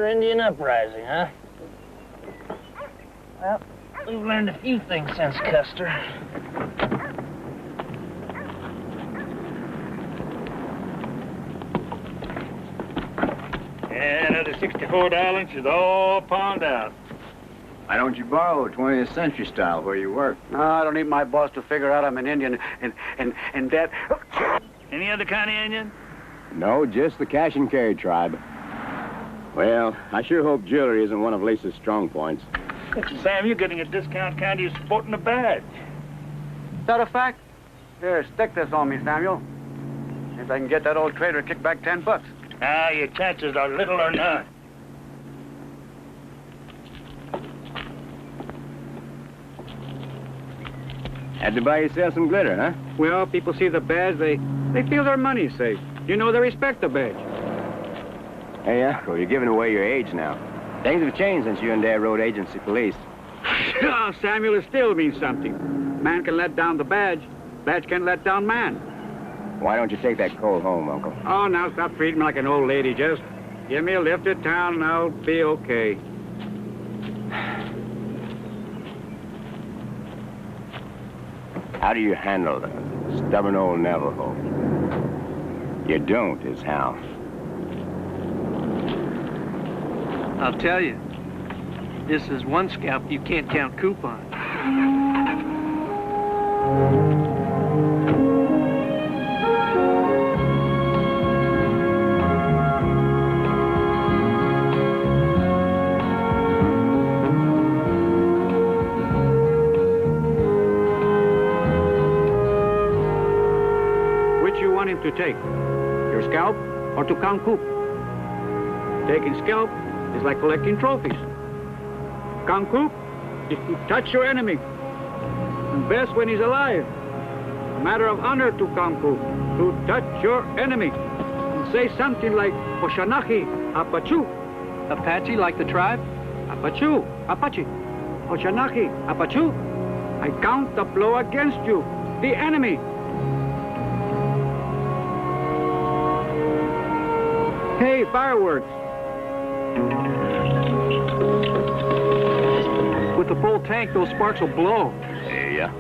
another Indian uprising, huh? Well, we've learned a few things since Custer. Yeah, another 64 darlings is all pawned out. Why don't you borrow 20th century style where you work? No, I don't need my boss to figure out I'm an Indian and that... Any other kind of Indian? No, just the cash and carry tribe. Well, I sure hope jewelry isn't one of Lisa's strong points. Sam, you're getting a discount candy you're sporting a badge. Is that a fact? Here, stick this on me, Samuel. If I can get that old trader kick back $10. Ah, your chances are little or none. Had to buy yourself some glitter, huh? Well, people see the badge, they feel their money's safe. You know, they respect the badge. Hey, Uncle, you're giving away your age now. Things have changed since you and Dad rode agency police. Oh, Samuel, it still means something. Man can let down the badge. Badge can let down man. Why don't you take that coal home, Uncle? Oh, now stop treating me like an old lady. Just give me a lift to town and I'll be okay. How do you handle the stubborn old Navajo? You don't, is how. I'll tell you, this is one scalp you can't count coupon. Which you want him to take? Your scalp or to count coup? Taking scalp is like collecting trophies. Count coup is to touch your enemy. And best when he's alive. A matter of honor to count coup, to touch your enemy. And say something like, Oshanachi, Apachu. Apache like the tribe? Apachu, Apache. Oshanachi, Apachu. I count the blow against you, the enemy. Hey, fireworks. With the full tank, those sparks will blow. Yeah.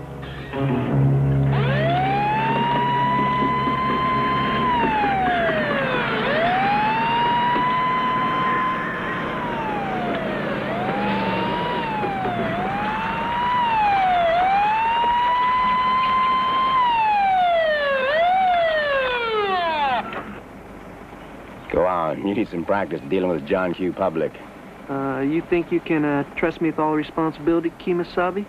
Go on. You need some practice dealing with John Q. Public. You think you can trust me with all responsibility, Kemosabe?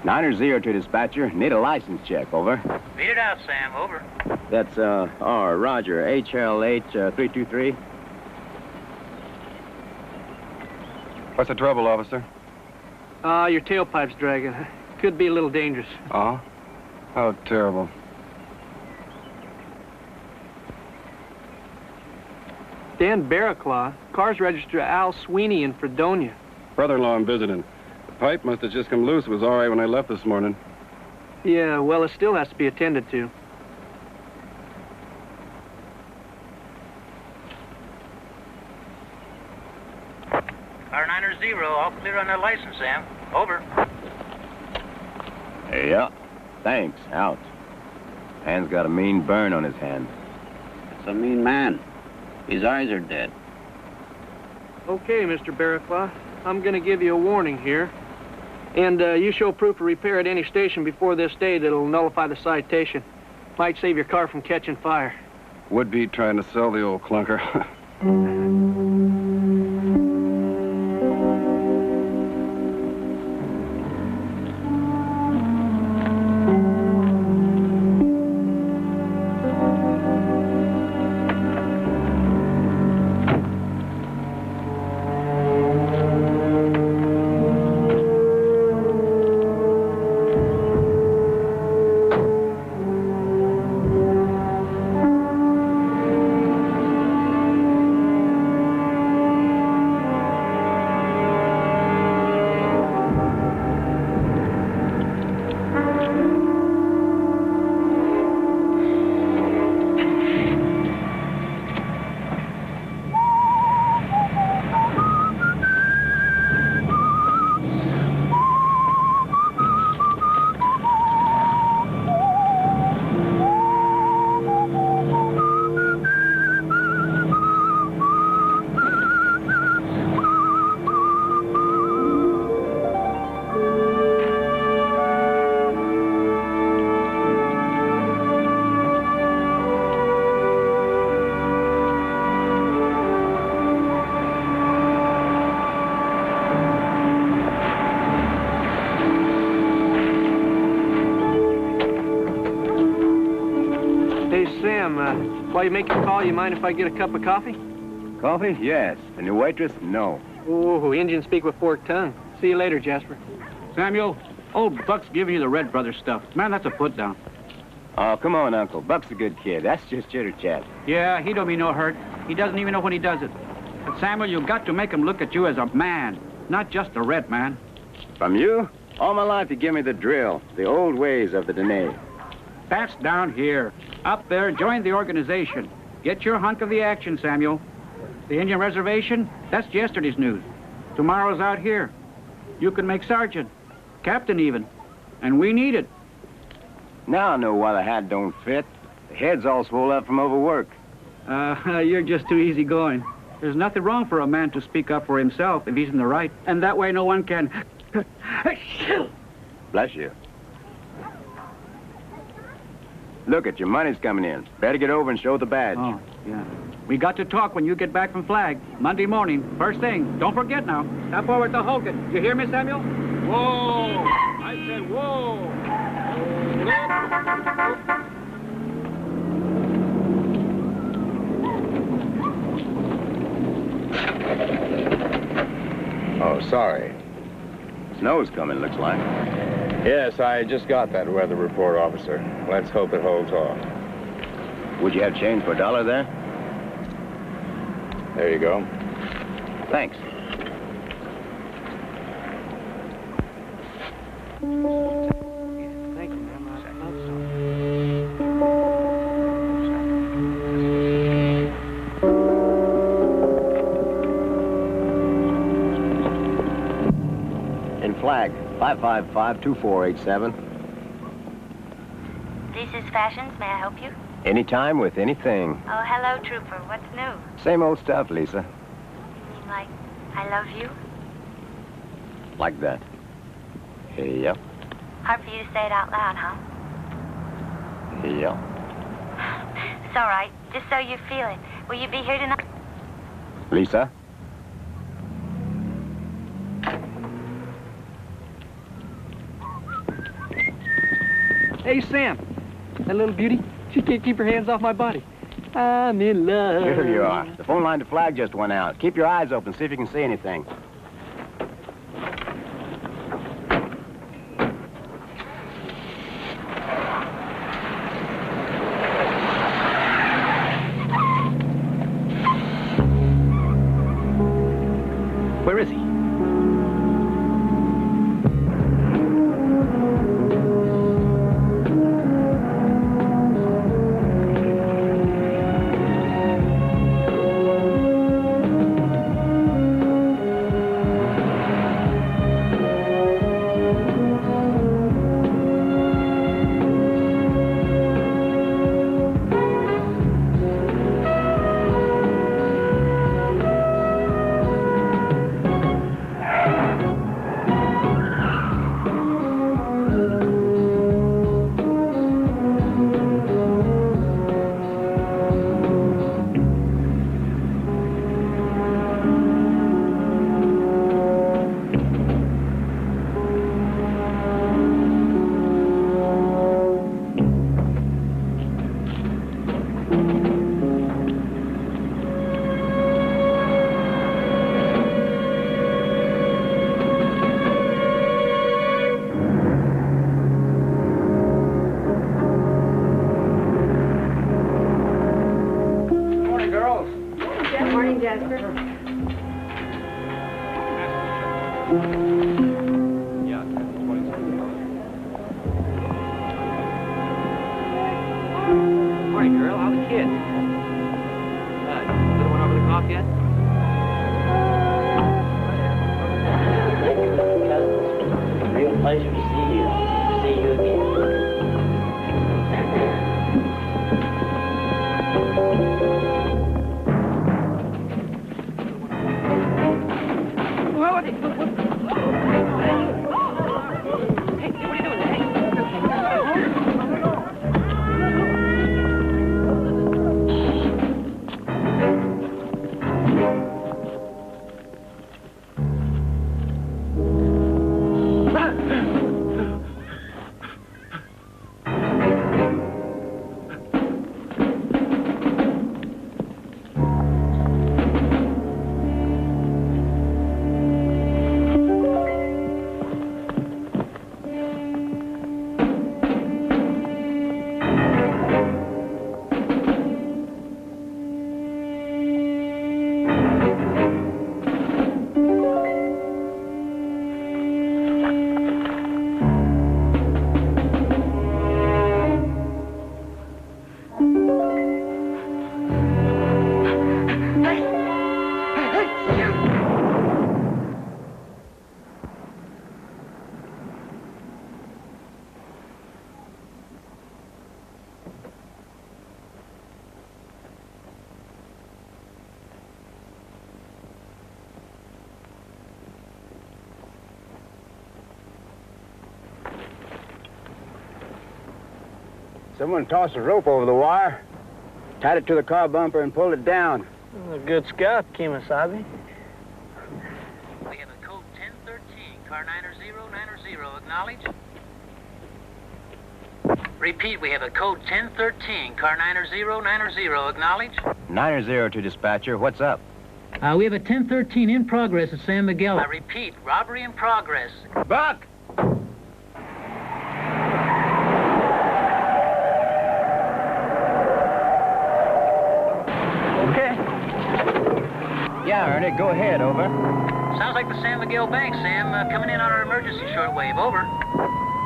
Niner 0 to dispatcher. Need a license check, over. Read it out, Sam, over. That's, Roger, HLH 323. What's the trouble, officer? Your tailpipe's dragging. Could be a little dangerous. Oh? How terrible. Dan Barraclaw. Car's registered to Al Sweeney in Fredonia. Brother-in-law I'm visiting. The pipe must have just come loose. It was all right when I left this morning. Yeah, well, it still has to be attended to. Car 90, all clear on that license, Sam. Over. Yeah. Thanks. Out. Man's got a mean burn on his hand. It's a mean man. His eyes are dead. Okay, Mr. Barraclaw. I'm gonna give you a warning here. And you show proof of repair at any station before this date, it'll nullify the citation. Might save your car from catching fire. Would be trying to sell the old clunker. you make your call, you mind if I get a cup of coffee? Coffee? Yes. The new waitress? No. Ooh, Indians speak with forked tongue. See you later, Jasper. Samuel, old Buck's giving you the Red Brothers stuff. Man, that's a put down. Oh, come on, Uncle. Buck's a good kid. That's just chitter-chat. Yeah, he don't mean no hurt. He doesn't even know when he does it. But Samuel, you got to make him look at you as a man, not just a red man. From you? All my life you give me the drill, the old ways of the Dene. That's down here. Up there, join the organization. Get your hunk of the action, Samuel. The Indian reservation, that's yesterday's news. Tomorrow's out here. You can make sergeant, captain even, and we need it. Now I know why the hat don't fit. The head's all swole up from overwork. You're just too easygoing. There's nothing wrong for a man to speak up for himself if he's in the right, and that way no one can... Bless you. Look at your money's coming in. Better get over and show the badge. Oh, yeah. We got to talk when you get back from Flag. Monday morning, first thing. Don't forget now. Stop over to Hogan. You hear me, Samuel? Whoa! I said whoa! Oh, sorry. Snow's coming, looks like. Yes, I just got that weather report, officer. Let's hope it holds off. Would you have change for $1 there? There you go. Thanks. Thank you, ma'am. In Flag, 555-2487. This is Fashions. May I help you? Anytime with anything. Oh, hello, Trooper. What's new? Same old stuff, Lisa. You mean like, I love you? Like that. Yep. Hard for you to say it out loud, huh? Yep. It's all right. Just so you feel it. Will you be here tonight? Lisa? Hey, Sam. That little beauty, she can't keep her hands off my body. I'm in love. Here you are. The phone line to Flag just went out. Keep your eyes open, see if you can see anything. Where is he? Morning, girl. How's the kid? Little one over the cough yet? Real pleasure to see you. See you again. Someone tossed a rope over the wire, tied it to the car bumper, and pulled it down. A good scout, Kemosabe. We have a code 1013, car 90990, acknowledge. Repeat, we have a code 1013, car 90990, acknowledge. 90 to dispatcher. What's up? We have a 1013 in progress at San Miguel. I repeat, robbery in progress. Buck! Yeah, Ernie, go ahead, over. Sounds like the San Miguel Bank, Sam. Coming in on our emergency shortwave, over.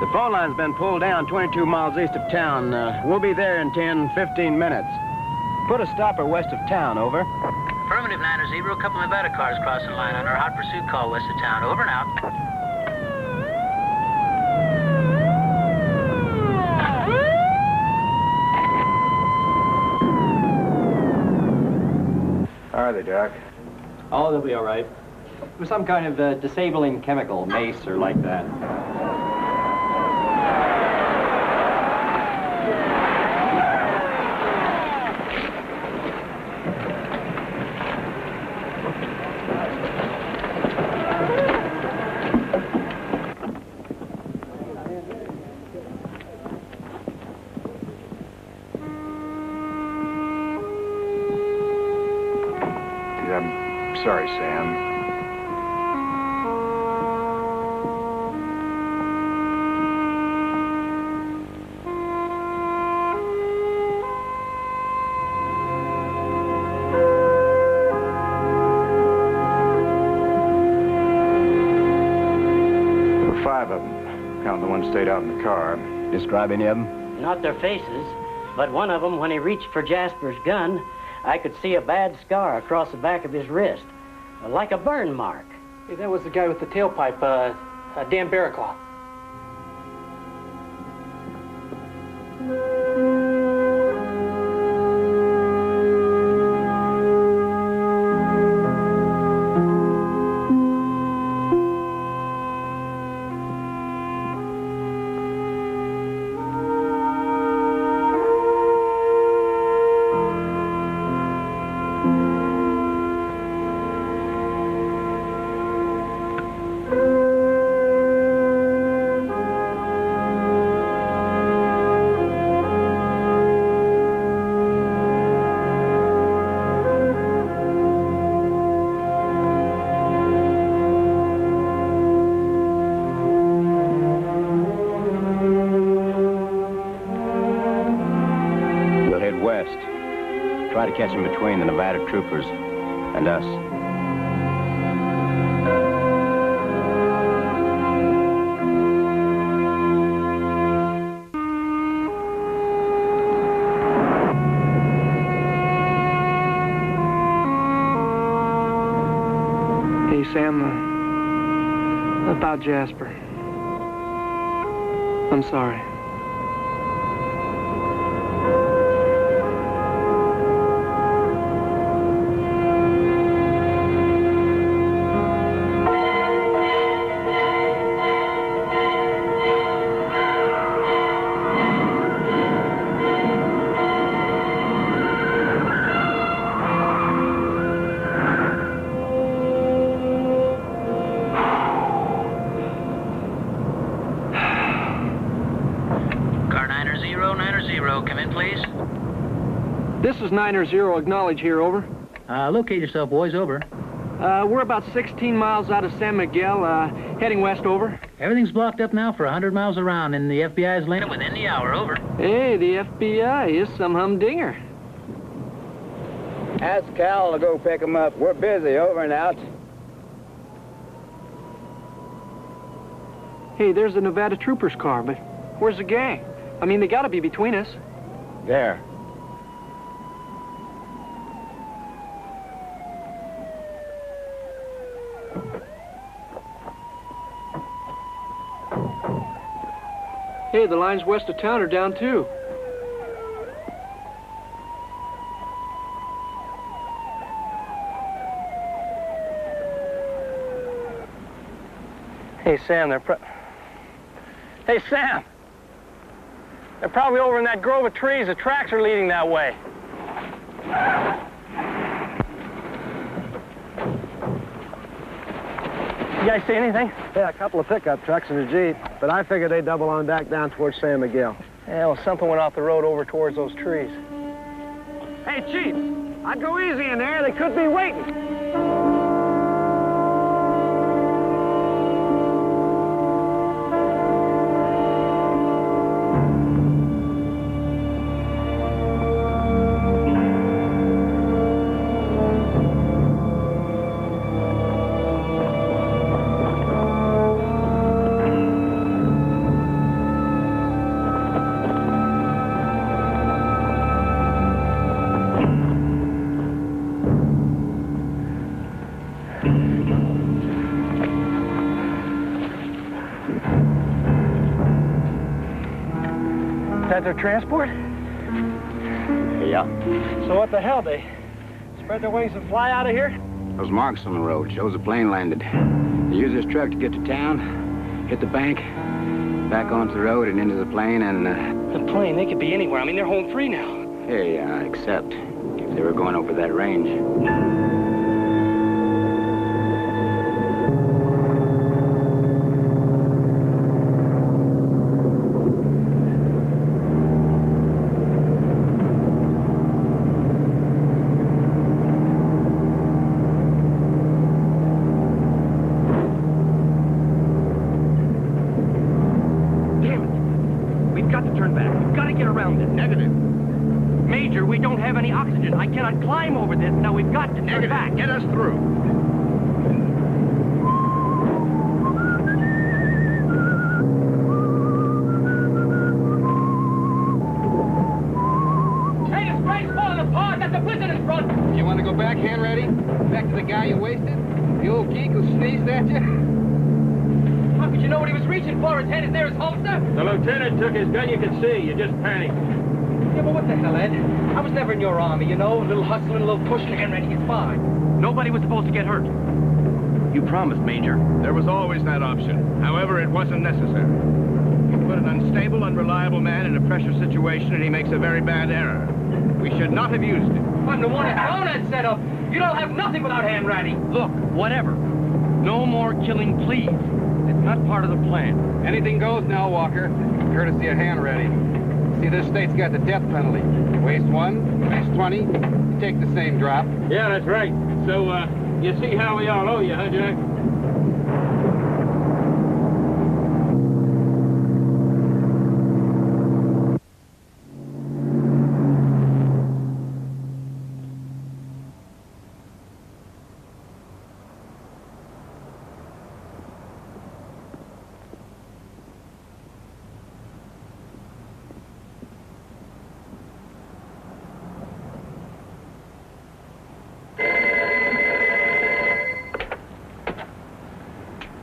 The phone line's been pulled down 22 miles east of town. We'll be there in 10, 15 minutes. Put a stopper west of town, over. Affirmative, 90. A couple of Nevada cars crossing line on our hot pursuit call west of town. Over and out. How are they, Doc? Oh, they'll be all right. It was some kind of disabling chemical, mace or like that. I'm sorry, Sam. There were 5 of them, counting the one stayed out in the car. Describe any of them? Not their faces, but one of them, when he reached for Jasper's gun, I could see a bad scar across the back of his wrist, like a burn mark. Hey, that was the guy with the tailpipe, Dan Barraclaw. Try to catch him between the Nevada troopers and us. Hey, Sam, about Jasper. I'm sorry. Come in, please. This is 90, acknowledge here, over. Locate yourself, boys, over. We're about 16 miles out of San Miguel, heading west, over. Everything's blocked up now for 100 miles around, and the FBI's landing within the hour, over. Hey, the FBI is some humdinger. Ask Cal to go pick him up. We're busy, over and out. Hey, there's the Nevada Troopers car, but where's the gang? I mean, they gotta be between us. There. Hey, the lines west of town are down, too. Hey, Sam, Hey, Sam! They're probably over in that grove of trees. The tracks are leading that way. You guys see anything? Yeah, a couple of pickup trucks and a Jeep, but I figured they'd double on back down towards San Miguel. Yeah, well, something went off the road over towards those trees. Hey, Chief, I'd go easy in there. They could be waiting. Is that their transport? Yeah. So what the hell, they spread their wings and fly out of here? Those marks on the road shows a plane landed. They used this truck to get to town, hit the bank, back onto the road and into the plane, and, The plane, they could be anywhere. I mean, they're home free now. hey, except if they were going over that range. Major, we don't have any oxygen. I cannot climb over this. Now we've got to turn back. Get us through. Hey, this train's falling apart. That's a blizzard in front. You want to go back, hand ready? Back to the guy you wasted? The old geek who sneezed at you? How could you know what he was reaching for? His head is near his holster? The lieutenant took his gun, you could see. You just panicked. Yeah, but what the hell, Ed? I was never in your army, you know? A little hustling, a little pushing, and ready, it's fine. Nobody was supposed to get hurt. You promised, Major. There was always that option. However, it wasn't necessary. You put an unstable, unreliable man in a pressure situation, and he makes a very bad error. We should not have used it. I'm the one that found that setup. You don't have nothing without hand ready. Look, whatever. No more killing, please. It's not part of the plan. Anything goes now, Walker. Courtesy of hand ready. See, this state's got the death penalty. Waste 1, waste 20, you take the same drop. Yeah, that's right. So, you see how we all owe you, huh, Jack?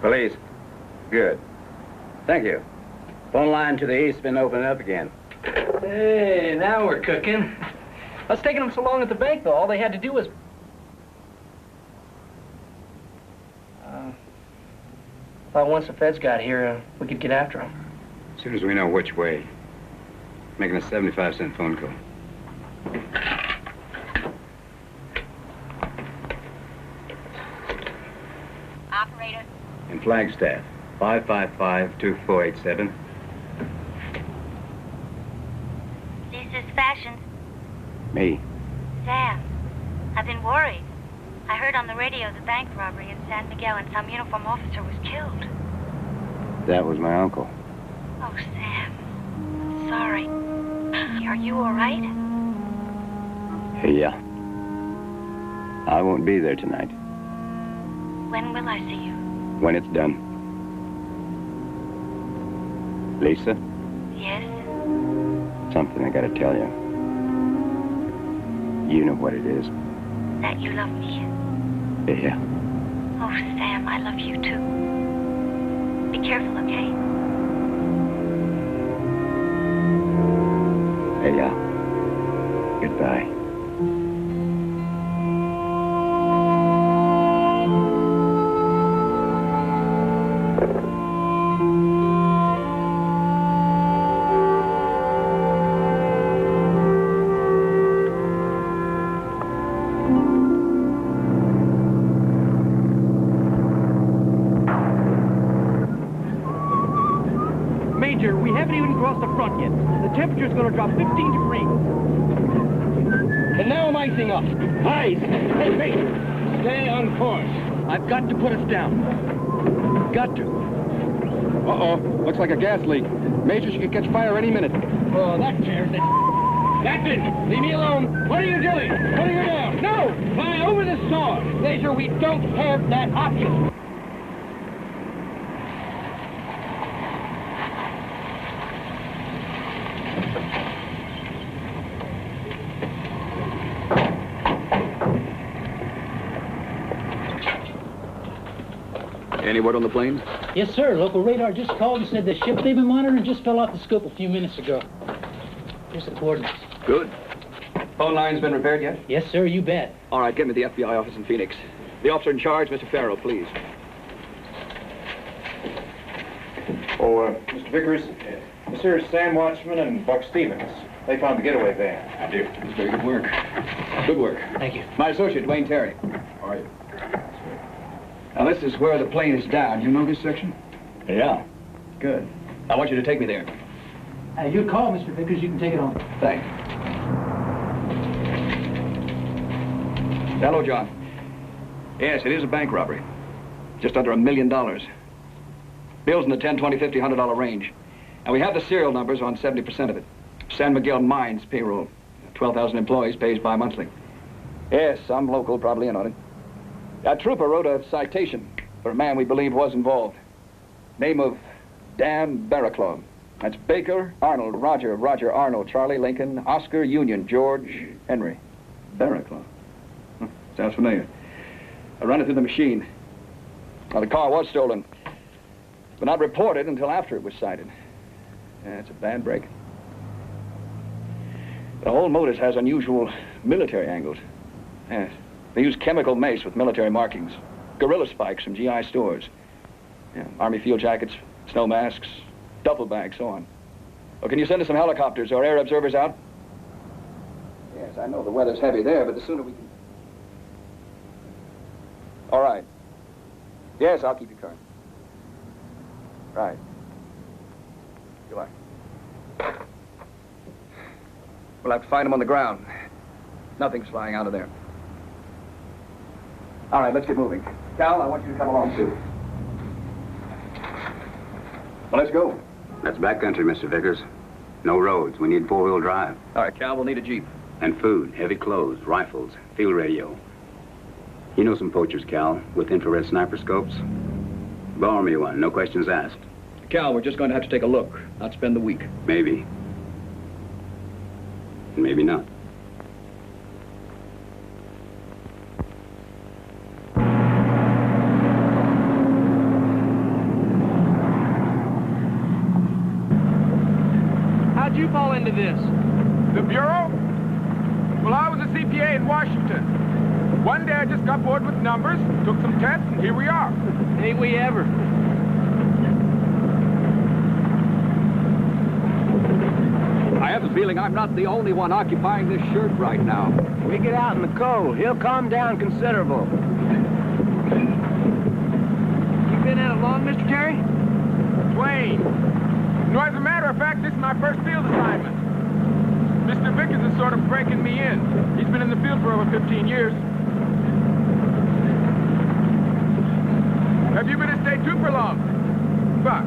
Police. Good. Thank you. Phone line to the east's been opened up again. Hey, now we're cooking. What's taking them so long at the bank, though? All they had to do was... thought once the feds got here, we could get after them. As soon as we know which way. Making a 75-cent phone call. Operator. In Flagstaff, 555-2487. This is Fashion. Me. Sam, I've been worried. I heard on the radio the bank robbery in San Miguel and some uniformed officer was killed. That was my uncle. Oh, Sam. Sorry. Are you all right? Yeah. I won't be there tonight. When will I see you? When it's done. Lisa, Yes? something I gotta tell you. You know what it is. That you love me? Yeah. Oh, Sam, I love you too. Be careful, okay? Yeah. Goodbye. haven't even crossed the front yet. The temperature's going to drop 15 degrees. And now I'm icing up. Ice! Hey, mate! Stay on course. I've got to put us down. Got to. Uh-oh. Looks like a gas leak. Major, she could catch fire any minute. Oh, that tears it. Captain, leave me alone. What are you doing? Putting her down. No! Fly over the saw. Major, we don't have that option. Any word on the plane? Yes, sir. Local radar just called and said the ship they've been monitoring just fell off the scope a few minutes ago. Here's the coordinates. Good. Phone line's been repaired yet? Yes, sir. You bet. All right, get me to the FBI office in Phoenix. The officer in charge, Mr. Farrow, please. Oh, Mr. Vickers, this here's Sam Watchman and Buck Stevens. They found the getaway van. I do. It's very good work. Good work. Thank you. My associate, Dwayne Terry. All right. Now, this is where the plane is down. You know this section? Yeah. Good. I want you to take me there. You call, Mr. Vickers. You can take it on. Thanks. Hello, John. Yes, it is a bank robbery. Just under $1 million. Bills in the $10, $20, $50, $100 range. And we have the serial numbers on 70% of it. San Miguel Mines payroll. 12,000 employees, pays bi-monthly. Yes, some local probably in on it. A trooper wrote a citation for a man we believe was involved. Name of Dan Barraclough. That's Baker, Arnold, Roger Arnold, Charlie Lincoln, Oscar Union, George Henry. Barraclough. Huh, sounds familiar. I ran it through the machine. Now, the car was stolen, but not reported until after it was sighted. Yeah, it's a bad break. The whole Motus has unusual military angles. Yes. They use chemical mace with military markings. Gorilla spikes from GI stores. Yeah, Army field jackets, snow masks, duffel bags, so on. Well, can you send us some helicopters or air observers out? Yes, I know the weather's heavy there, but the sooner we can... All right. Yes, I'll keep you current. Right. Goodbye. We'll have to find them on the ground. Nothing's flying out of there. All right, let's get moving. Cal, I want you to come along, too. Well, let's go. That's backcountry, Mr. Vickers. No roads. We need four-wheel drive. All right, Cal, we'll need a Jeep. And food, heavy clothes, rifles, field radio. You know some poachers, Cal, with infrared sniper scopes? Borrow me one, no questions asked. Cal, we're just going to have to take a look, not spend the week. Maybe. Maybe not. How'd you fall into this? The Bureau? Well, I was a CPA in Washington. One day I just got bored with numbers, took some tests, and here we are. Ain't we ever? I have a feeling I'm not the only one occupying this shirt right now. We get out in the cold. He'll calm down considerable. You been at it long, Mr. Terry? Twain. No, as a matter of fact, this is my first field assignment. Mr. Vickers is sort of breaking me in. He's been in the field for over 15 years. Have you been a state trooper long? Buck?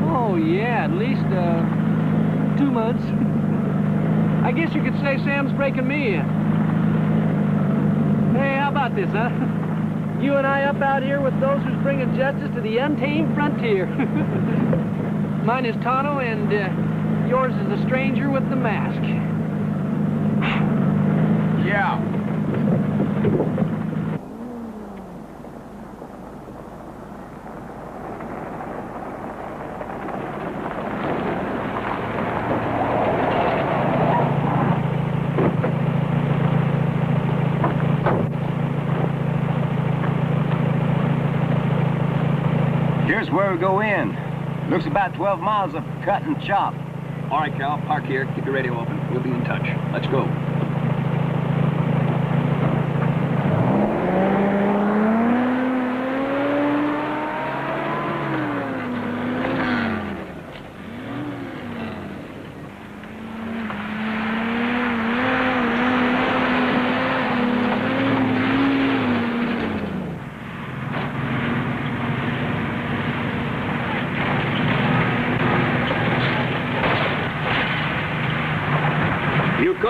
Oh, yeah, at least, 2 months. I guess you could say Sam's breaking me in. Hey, how about this, huh? You and I up out here with those who's bringing justice to the untamed frontier. Mine is Tano, and yours is the stranger with the mask. Yeah. Here's where we go in. Looks about 12 miles of cut and chop. All right, Cal, park here. Keep your radio open. We'll be in touch. Let's go.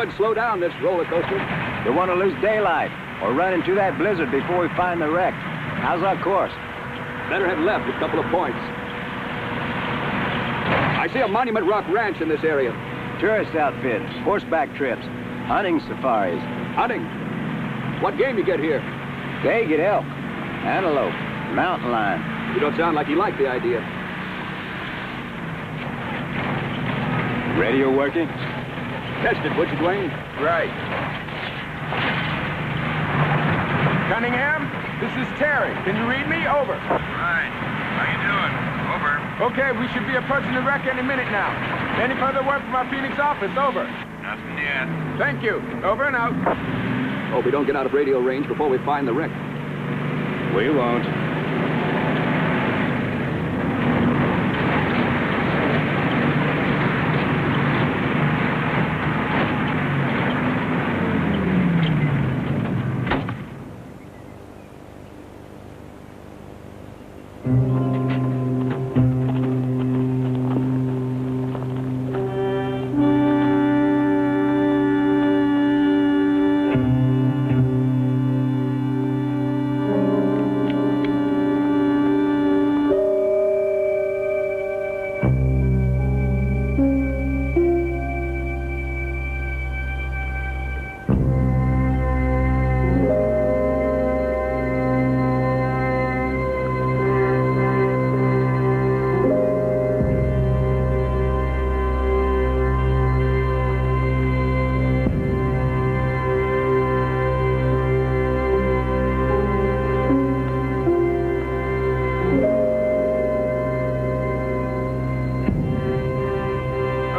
said slow down this roller coaster. You want to lose daylight or run into that blizzard before we find the wreck. How's our course? Better head left a couple of points. I see a Monument Rock ranch in this area. Tourist outfit, horseback trips, hunting safaris. Hunting? What game you get here? They get elk, antelope, mountain lion. You don't sound like you like the idea. Radio working? Test it, would you, Dwayne? Right. Cunningham, this is Terry. Can you read me? Over. Right. How you doing? Over. Okay, we should be approaching the wreck any minute now. Any further word from our Phoenix office? Over. Nothing yet. Thank you. Over and out. Hope we don't get out of radio range before we find the wreck. We won't.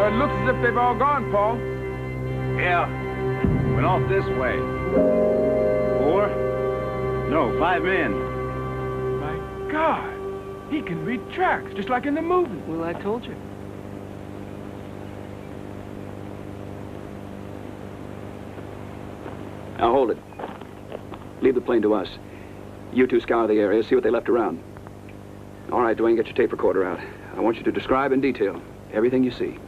It looks as if they've all gone, Paul. Yeah. Went off this way. 5 men. My God. He can read tracks, just like in the movie. Well, I told you. Now hold it. Leave the plane to us. You two scour the area, see what they left around. All right, Dwayne, get your tape recorder out. I want you to describe in detail everything you see.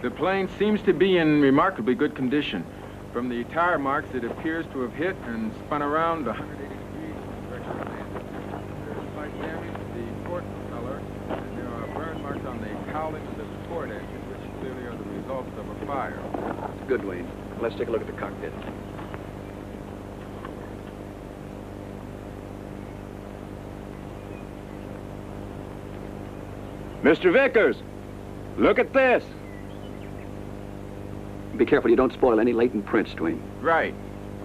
The plane seems to be in remarkably good condition. From the tire marks, it appears to have hit and spun around 180 degrees in the direction of landing. There's slight damage to the port propeller, and there are burn marks on the cowling of the port engine, which clearly are the results of a fire. Good, Dwayne. Let's take a look at the cockpit. Mr. Vickers, look at this. Be careful you don't spoil any latent prints, Dwayne. Right.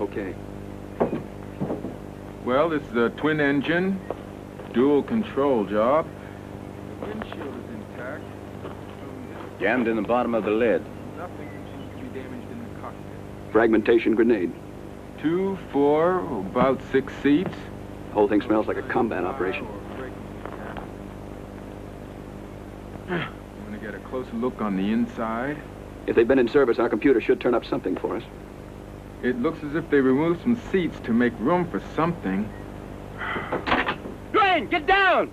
Okay. Well, this is a twin engine, dual control job. The windshield is intact. Jammed in the bottom of the lid. Nothing seems to be damaged in the cockpit. Fragmentation grenade. 2, 4, about 6 seats. The whole thing smells like a combat operation. I'm going to get a closer look on the inside. If they've been in service, our computer should turn up something for us. It looks as if they removed some seats to make room for something. Dwayne, get down!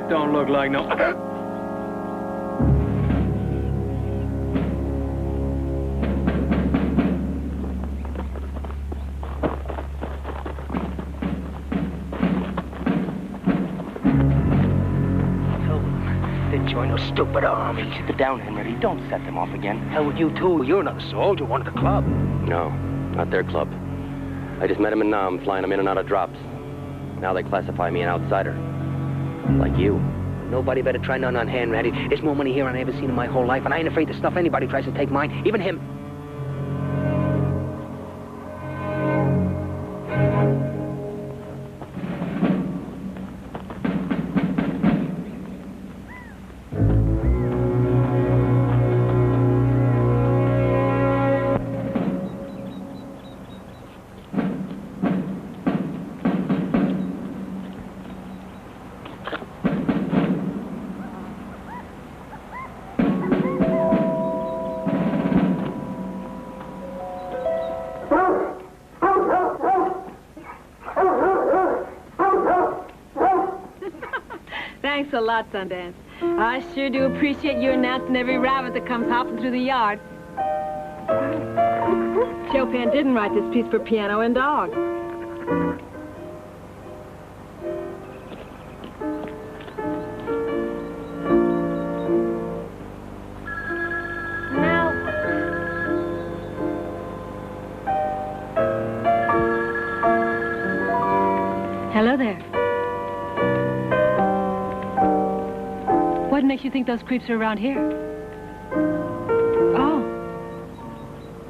don't look like no... Join those stupid armies. Keep it down, Henry. Don't set them off again. Hell with you, too. You're not a soldier, one of the club. No, not their club. I just met them in Nam, flying them in and out of drops. Now they classify me an outsider. Like you. Nobody better try none on Henry. There's more money here than I ever seen in my whole life, and I ain't afraid to stuff anybody who tries to take mine, even him. Thanks a lot, Sundance. I sure do appreciate you announcing every rabbit that comes hopping through the yard. Chopin didn't write this piece for piano and dog. Hello there. What makes you think those creeps are around here? Oh.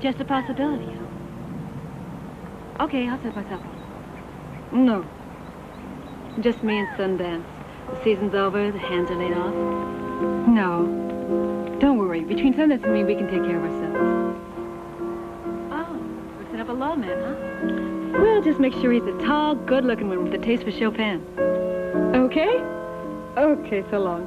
Just a possibility, huh? Okay, I'll set myself off. No. Just me and Sundance. The season's over, the hands are laid off. No. Don't worry. Between Sundance and me, we can take care of ourselves. Oh, we'll set up a lawman, huh? We'll just make sure he's a tall, good-looking one with a taste for Chopin. Okay? Okay, so long.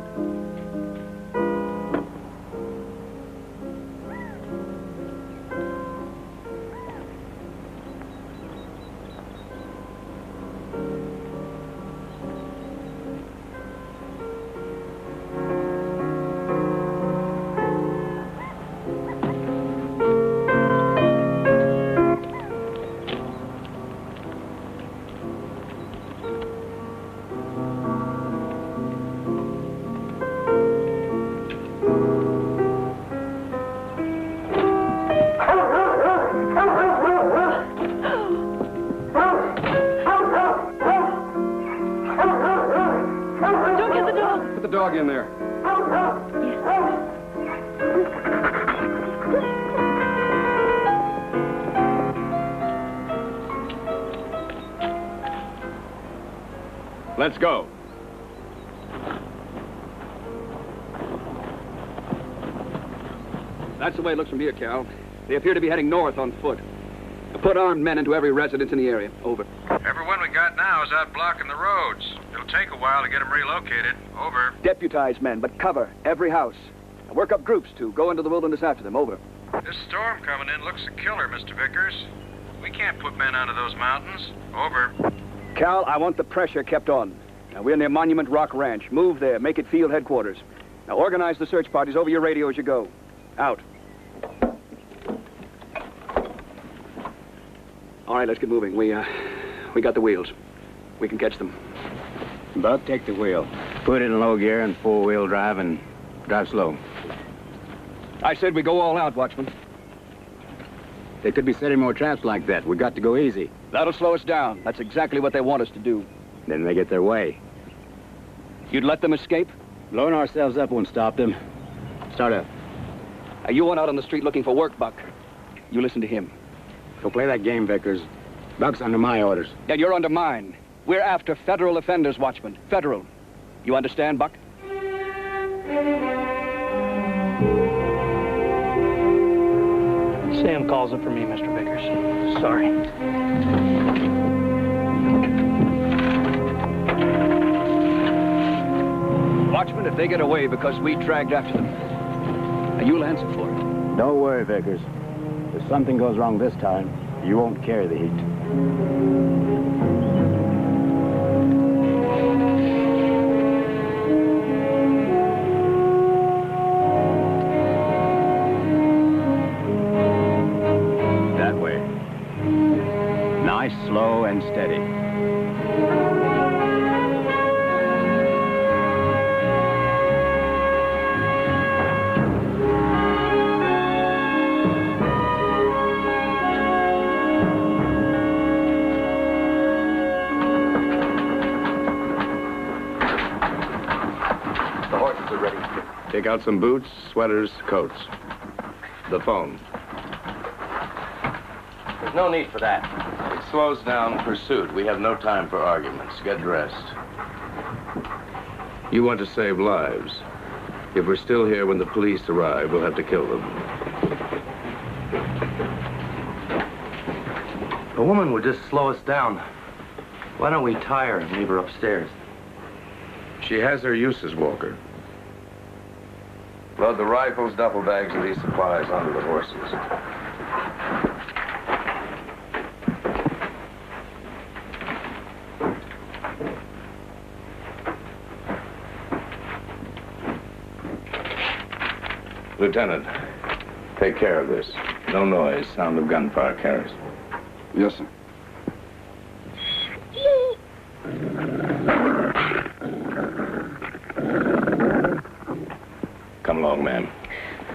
Dog in there. Let's go. That's the way it looks from here, Cal. They appear to be heading north on foot. Put armed men into every residence in the area. Over. Everyone we got now is out blocking the roads. It'll take a while to get them relocated. Over. Deputized men, but cover every house. Now work up groups to go into the wilderness after them. Over. This storm coming in looks a killer, Mr. Vickers. We can't put men out of those mountains. Over. Cal, I want the pressure kept on. Now, we're near Monument Rock Ranch. Move there. Make it field headquarters. Now, organize the search parties over your radio as you go. Out. All right, let's get moving. We got the wheels. We can catch them. Buck, take the wheel. Put it in low gear and four-wheel drive and drive slow. I said we go all out, Watchman. They could be setting more traps like that. We got to go easy. That'll slow us down. That's exactly what they want us to do. Then they get their way. You'd let them escape? Blowing ourselves up won't stop them. Start up. You went out on the street looking for work, Buck. You listen to him. Don't play that game, Vickers. Buck's under my orders. And you're under mine. We're after federal offenders, Watchman. Federal. You understand, Buck? Sam calls it for me, Mr. Vickers. Sorry. Watchman, if they get away because we dragged after them, you'll answer for it. Don't worry, Vickers. If something goes wrong this time, you won't carry the heat. ready. Take out some boots, sweaters, coats. The phone. There's no need for that. It slows down pursuit. We have no time for arguments. Get dressed. You want to save lives. If we're still here when the police arrive, we'll have to kill them. A woman would just slow us down. Why don't we tie her and leave her upstairs? She has her uses, Walker. Load the rifles, duffel bags, and these supplies onto the horses. Lieutenant, take care of this. No noise. Sound of gunfire carries. Yes, sir. Come along, ma'am.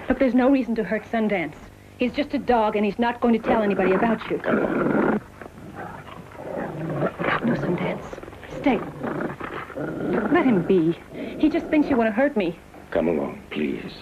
Look, there's no reason to hurt Sundance. He's just a dog, and he's not going to tell anybody about you. Come along. No, Sundance. Stay. Let him be. He just thinks you want to hurt me. Come along, please.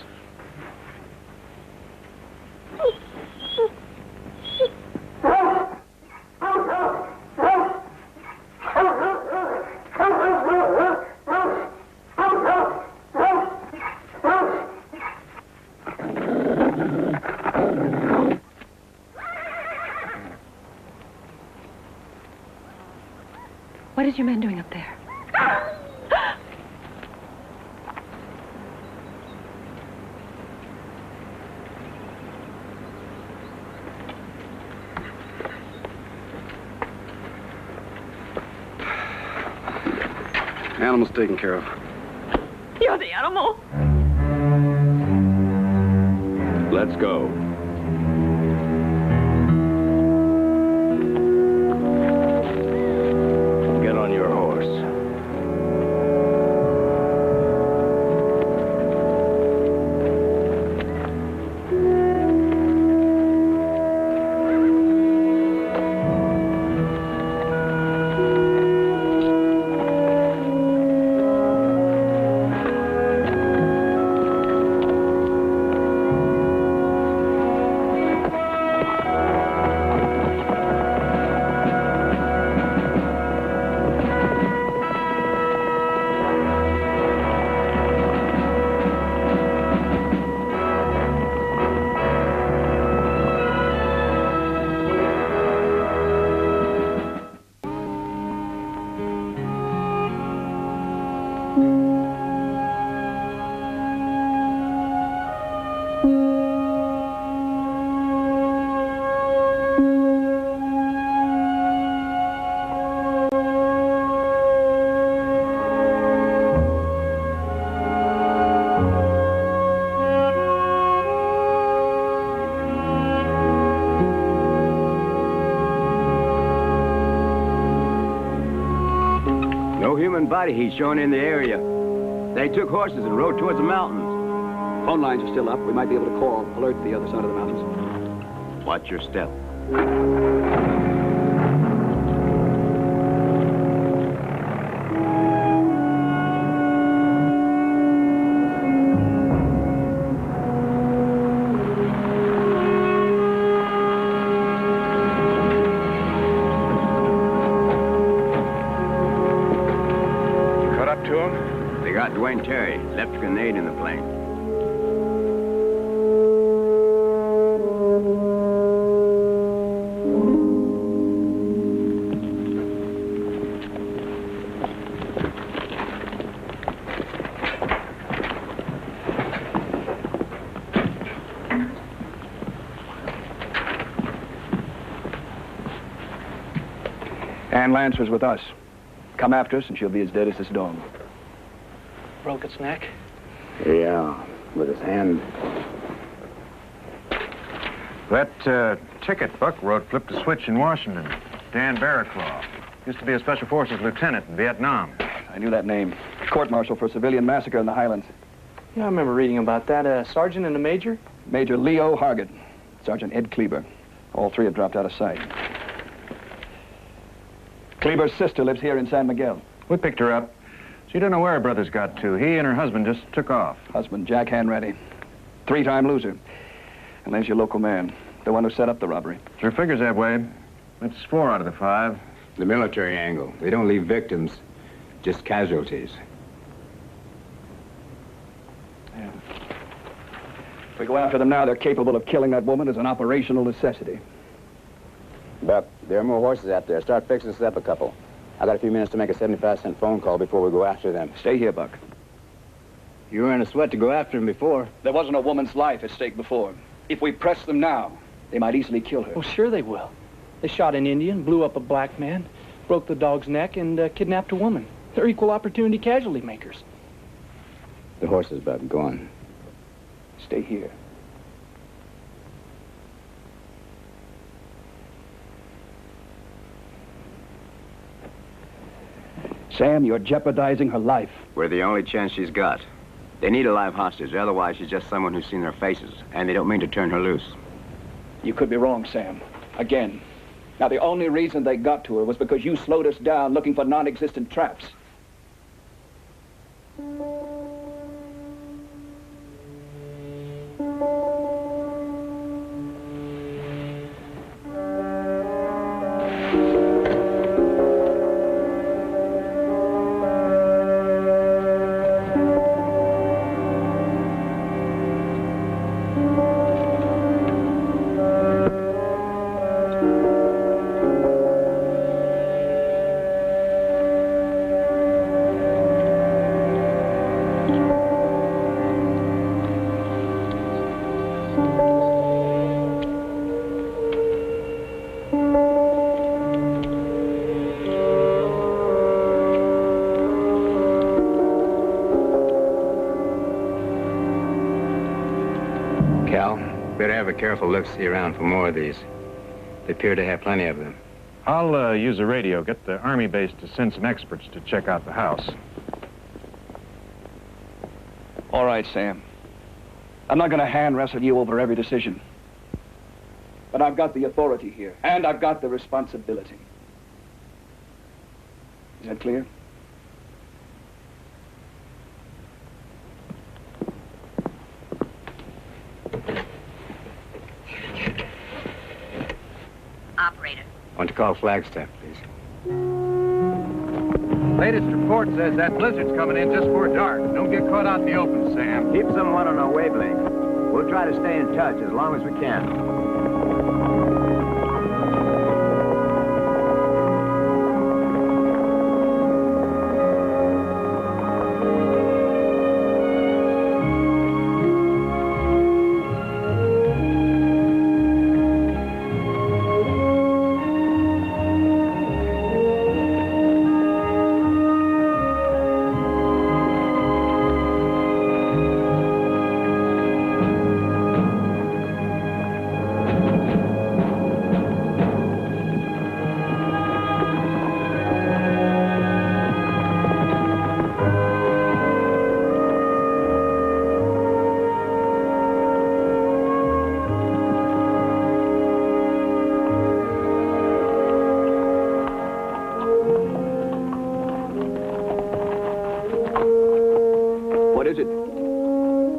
What is your man doing up there? Animal's taken care of. You're the animal. Let's go. Get on your horse. Body he's shown in the area. They took horses and rode towards the mountains. Phone lines are still up. We might be able to call, alert the other side of the mountains. Watch your step. Terry left a grenade in the plane. Ann Lancer's with us. Come after us and she'll be as dead as this dog. Broke its neck? Yeah, with his hand. That ticket Buck wrote flipped a switch in Washington. Dan Barraclaw. Used to be a Special Forces lieutenant in Vietnam. I knew that name. Court-martial for a civilian massacre in the Highlands. Yeah, I remember reading about that. A sergeant and a major? Major Leo Hargett. Sergeant Ed Kleber. All three have dropped out of sight. Kleber's sister lives here in San Miguel. We picked her up. She don't know where her brother's got to. He and her husband just took off. Husband, Jack Hanratty. 3-time loser. And there's your local man, the one who set up the robbery. Sure figures that way. That's 4 out of the 5. The military angle. They don't leave victims, just casualties. Yeah. If we go after them now, they're capable of killing that woman as an operational necessity. Buck, there are more horses out there. Start fixing us up a couple. I got a few minutes to make a 75-cent phone call before we go after them. Stay here, Buck. You were in a sweat to go after them before. There wasn't a woman's life at stake before. If we press them now, they might easily kill her. Oh, sure they will. They shot an Indian, blew up a black man, broke the dog's neck, and kidnapped a woman. They're equal opportunity casualty makers. The horses, Buck, go on. Stay here. Sam, you're jeopardizing her life. We're the only chance she's got. They need a live hostage, otherwise she's just someone who's seen their faces, and they don't mean to turn her loose. You could be wrong, Sam. Again. Now, the only reason they got to her was because you slowed us down looking for non-existent traps. Better have a careful look-see around for more of these. They appear to have plenty of them. I'll use a radio, get the Army base to send some experts to check out the house. All right, Sam. I'm not going to hand wrestle you over every decision. But I've got the authority here, and I've got the responsibility. Is that clear? Operator. I want to call Flagstaff, please. Latest report says that blizzard's coming in just before dark. Don't get caught out in the open, Sam. Keep someone on our wavelength. We'll try to stay in touch as long as we can.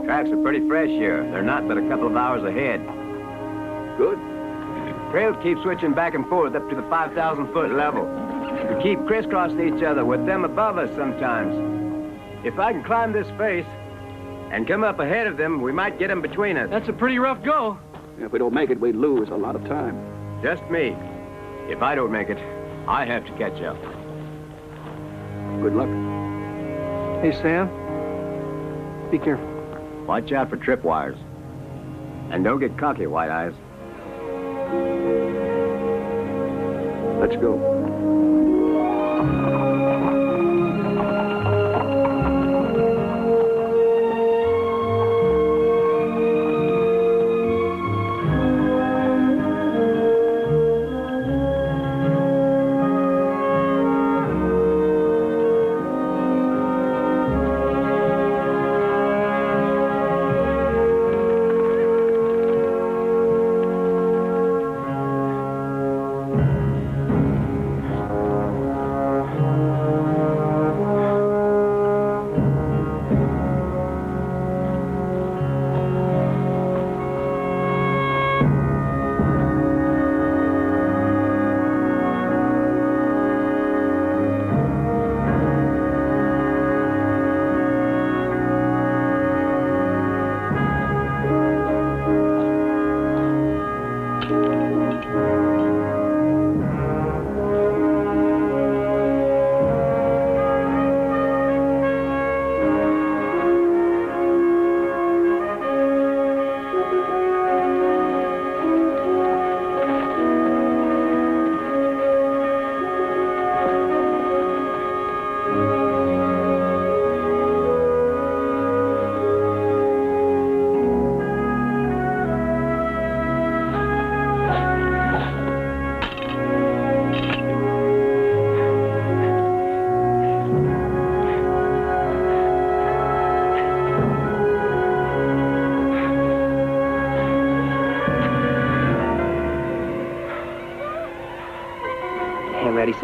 Tracks are pretty fresh here. They're not but a couple of hours ahead. Good. Trails keep switching back and forth up to the 5,000-foot level. We keep crisscrossing each other with them above us sometimes. If I can climb this face and come up ahead of them, we might get them between us. That's a pretty rough go. If we don't make it, we lose a lot of time. Just me. If I don't make it, I have to catch up. Good luck. Hey, Sam. Be careful. Watch out for tripwires. And don't get cocky, White Eyes. Let's go.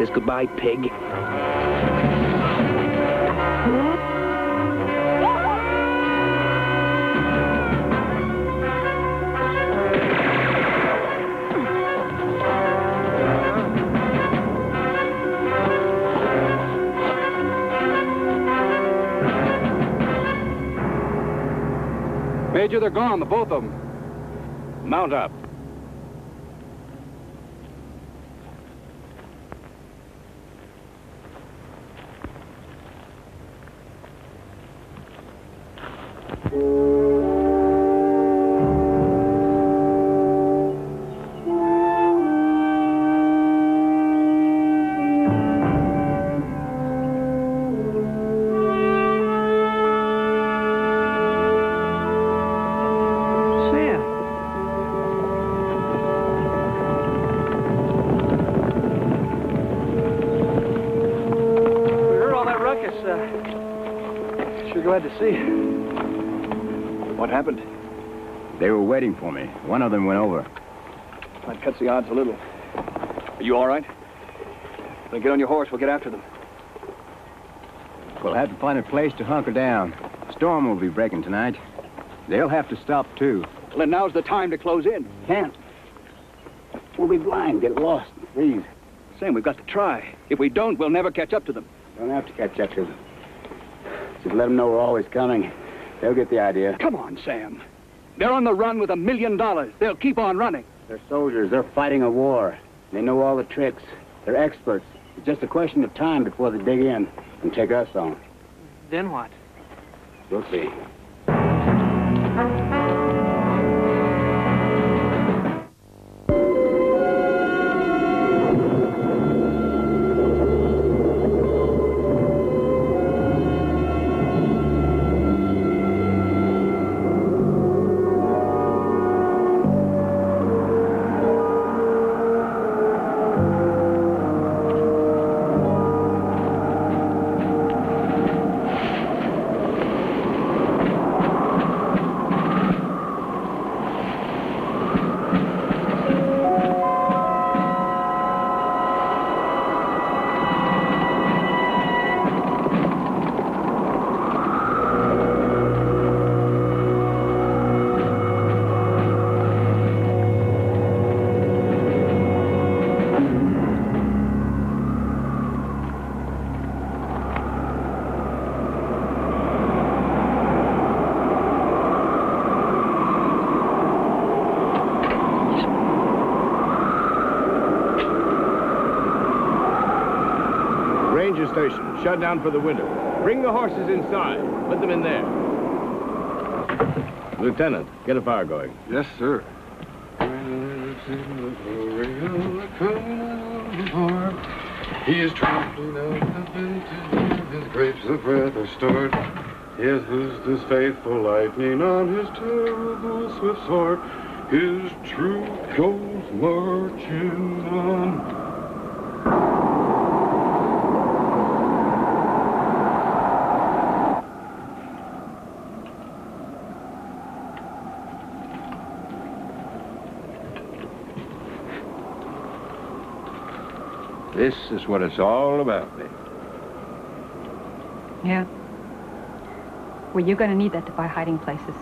says goodbye, pig. Major, they're gone, the both of them. Mount up. Glad to see you. What happened? They were waiting for me. One of them went over. That cuts the odds a little. Are you all right? Then get on your horse. We'll get after them. We'll have to find a place to hunker down. Storm will be breaking tonight. They'll have to stop, too. Well, then now's the time to close in. Can't. We'll be blind, get lost, freeze. Sam, we've got to try. If we don't, we'll never catch up to them. Don't have to catch up to them. Just let them know we're always coming. They'll get the idea. Come on, Sam. They're on the run with $1 million. They'll keep on running. They're soldiers. They're fighting a war. They know all the tricks. They're experts. It's just a question of time before they dig in and take us on. Then what? We'll see. Station. Shut down for the winter. Bring the horses inside. Put them in there. Lieutenant, get a fire going. Yes, sir. He is trampling out the vintage, his grapes of wrath are stored. He has loosed his faithful lightning on his terrible swift sword. His troop goes marching on. This is what it's all about, Lee. Yeah. Well, you're going to need that to buy hiding places.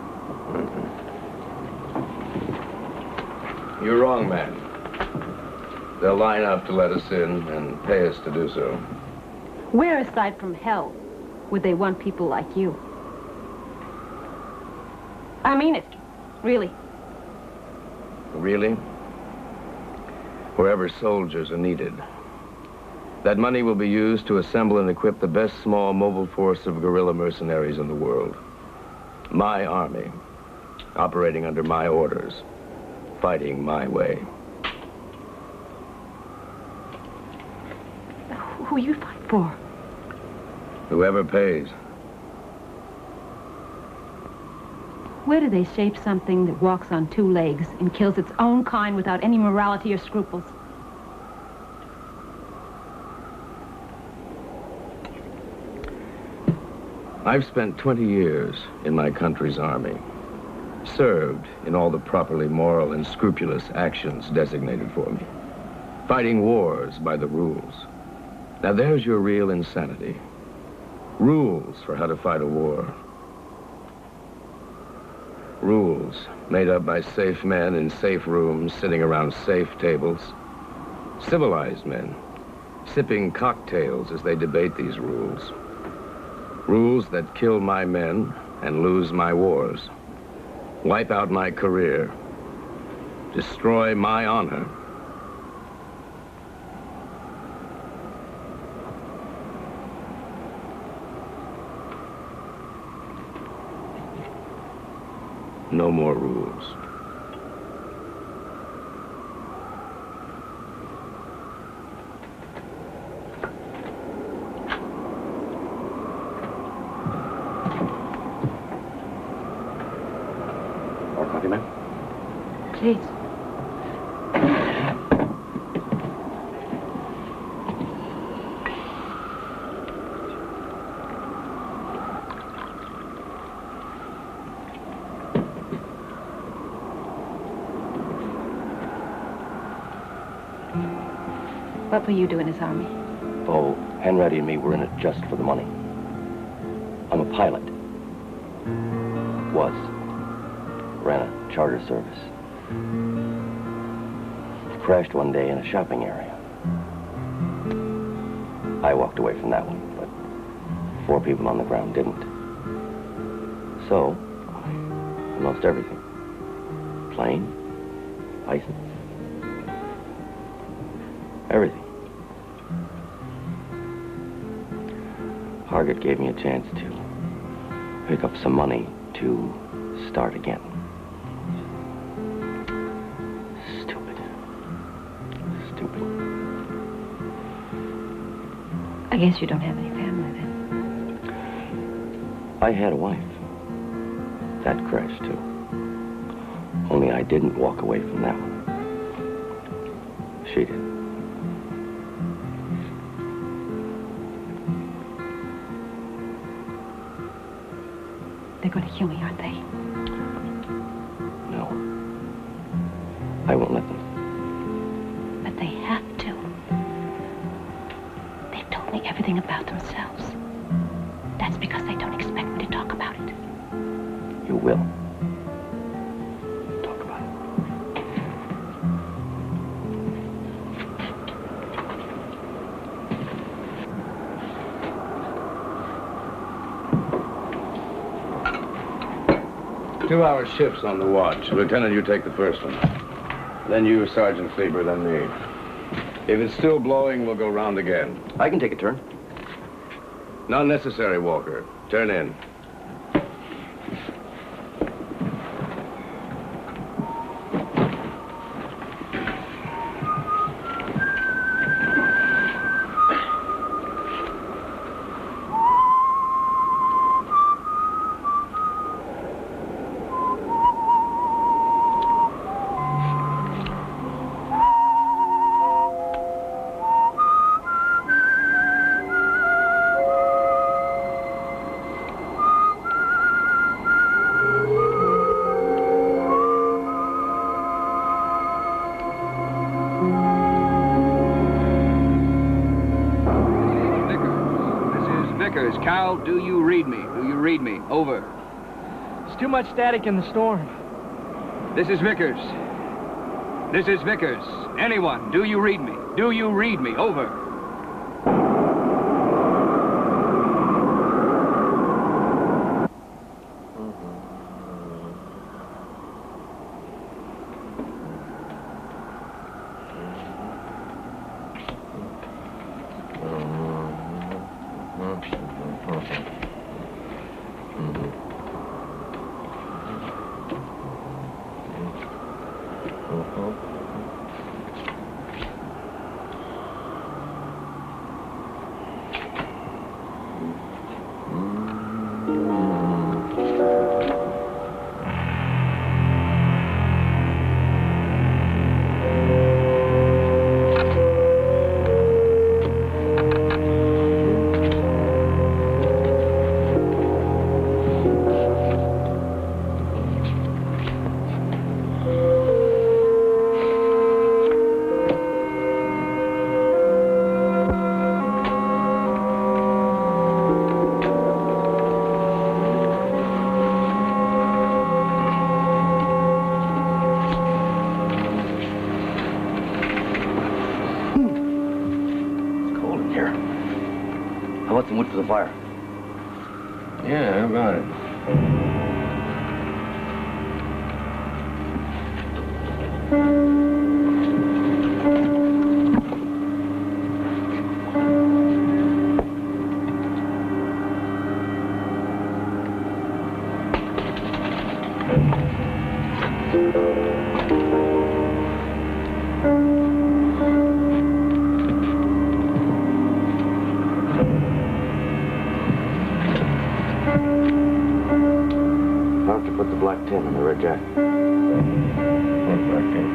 You're wrong, man. They'll line up to let us in and pay us to do so. Where, aside from hell, would they want people like you? I mean it. Really. Really? Wherever soldiers are needed. That money will be used to assemble and equip the best small mobile force of guerrilla mercenaries in the world. My army, operating under my orders, fighting my way. Who you fight for? Whoever pays. Where do they shape something that walks on two legs and kills its own kind without any morality or scruples? I've spent 20 years in my country's army, served in all the properly moral and scrupulous actions designated for me, fighting wars by the rules, Now there's your real insanity. Rules for how to fight a war. Rules made up by safe men in safe rooms, sitting around safe tables. Civilized men, sipping cocktails as they debate these rules. Rules that kill my men and lose my wars. Wipe out my career. Destroy my honor. No more rules. More coffee, ma'am? Please. What were you doing in his army? Oh, Henretti and me were in it just for the money. I'm a pilot. Was. Ran a charter service. Crashed one day in a shopping area. I walked away from that one, but 4 people on the ground didn't. So, I lost everything. Plane, license, everything. Hargett gave me a chance to pick up some money to start again. Stupid. I guess you don't have any family then. I had a wife. That crashed too. Only I didn't walk away from that one. She did. They're going to kill me, aren't they? No. I won't let them. But they have to. They've told me everything about themselves. That's because they don't expect me to talk about it. You will. Talk about it. 2-hour shifts on the watch. Lieutenant, you take the first one. Then you, Sergeant Kleber, then me. If it's still blowing, we'll go round again. I can take a turn. Not necessary, Walker. Turn in. Cal, do you read me? Do you read me? Over. There's too much static in the storm. This is Vickers. This is Vickers. Anyone, do you read me? Do you read me? Over. for the fire. Yeah, how about it? Why don't you put the black tin in the red jacket? Black tin.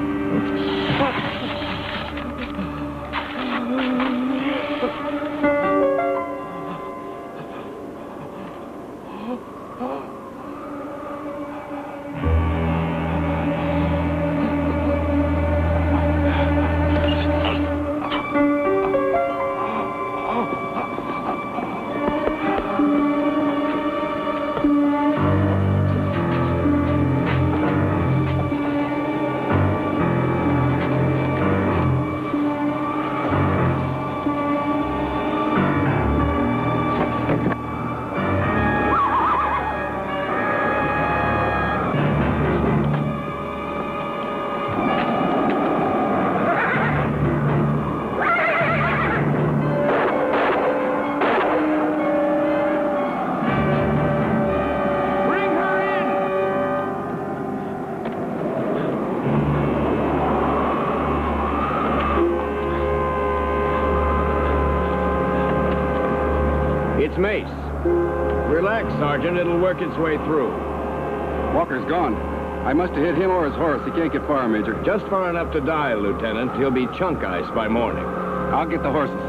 It's Mace. Relax, Sergeant. It'll work its way through. Walker's gone. I must have hit him or his horse. He can't get far, Major. Just far enough to die, Lieutenant. He'll be chunk ice by morning. I'll get the horses.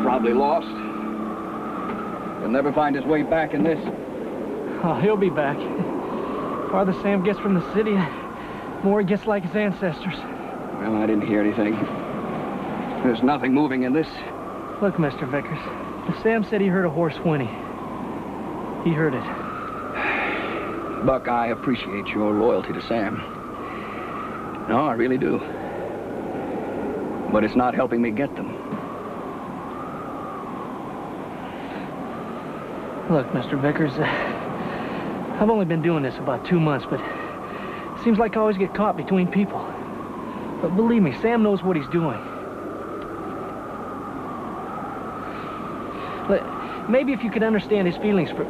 Probably lost. He'll never find his way back in this. Oh, he'll be back. The farther Sam gets from the city, the more he gets like his ancestors. Well, I didn't hear anything. There's nothing moving in this. Look, Mr. Vickers, if Sam said he heard a horse whinny, he heard it. Buck, I appreciate your loyalty to Sam. No, I really do. But it's not helping me get them. Look, Mr. Vickers, I've only been doing this about 2 months, but it seems like I always get caught between people. But believe me, Sam knows what he's doing. But maybe if you could understand his feelings for...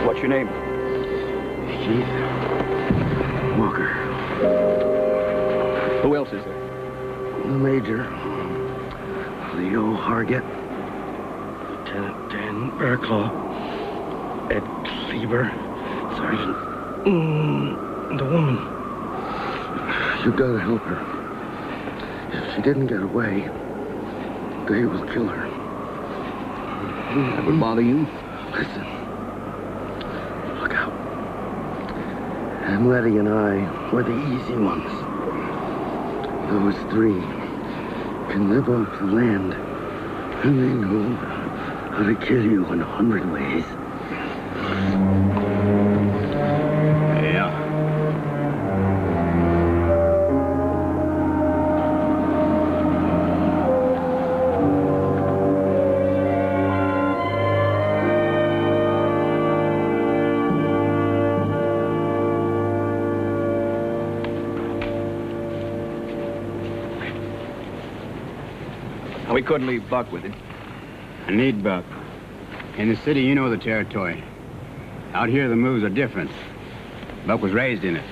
What's your name? Keith Walker. Who else is there? The Major. Leo Hargett. Lieutenant Dan Bearclaw. Ed Kleber. Sergeant. The woman. You gotta help her. If she didn't get away, they will kill her. That would bother you? Listen. Look out. And Letty and I were the easy ones. Those three can live off the land, and they know how to kill you in 100 ways. Yeah. We couldn't leave Buck with him. I need Buck. In the city, you know the territory. Out here, the moves are different. Buck was raised in it.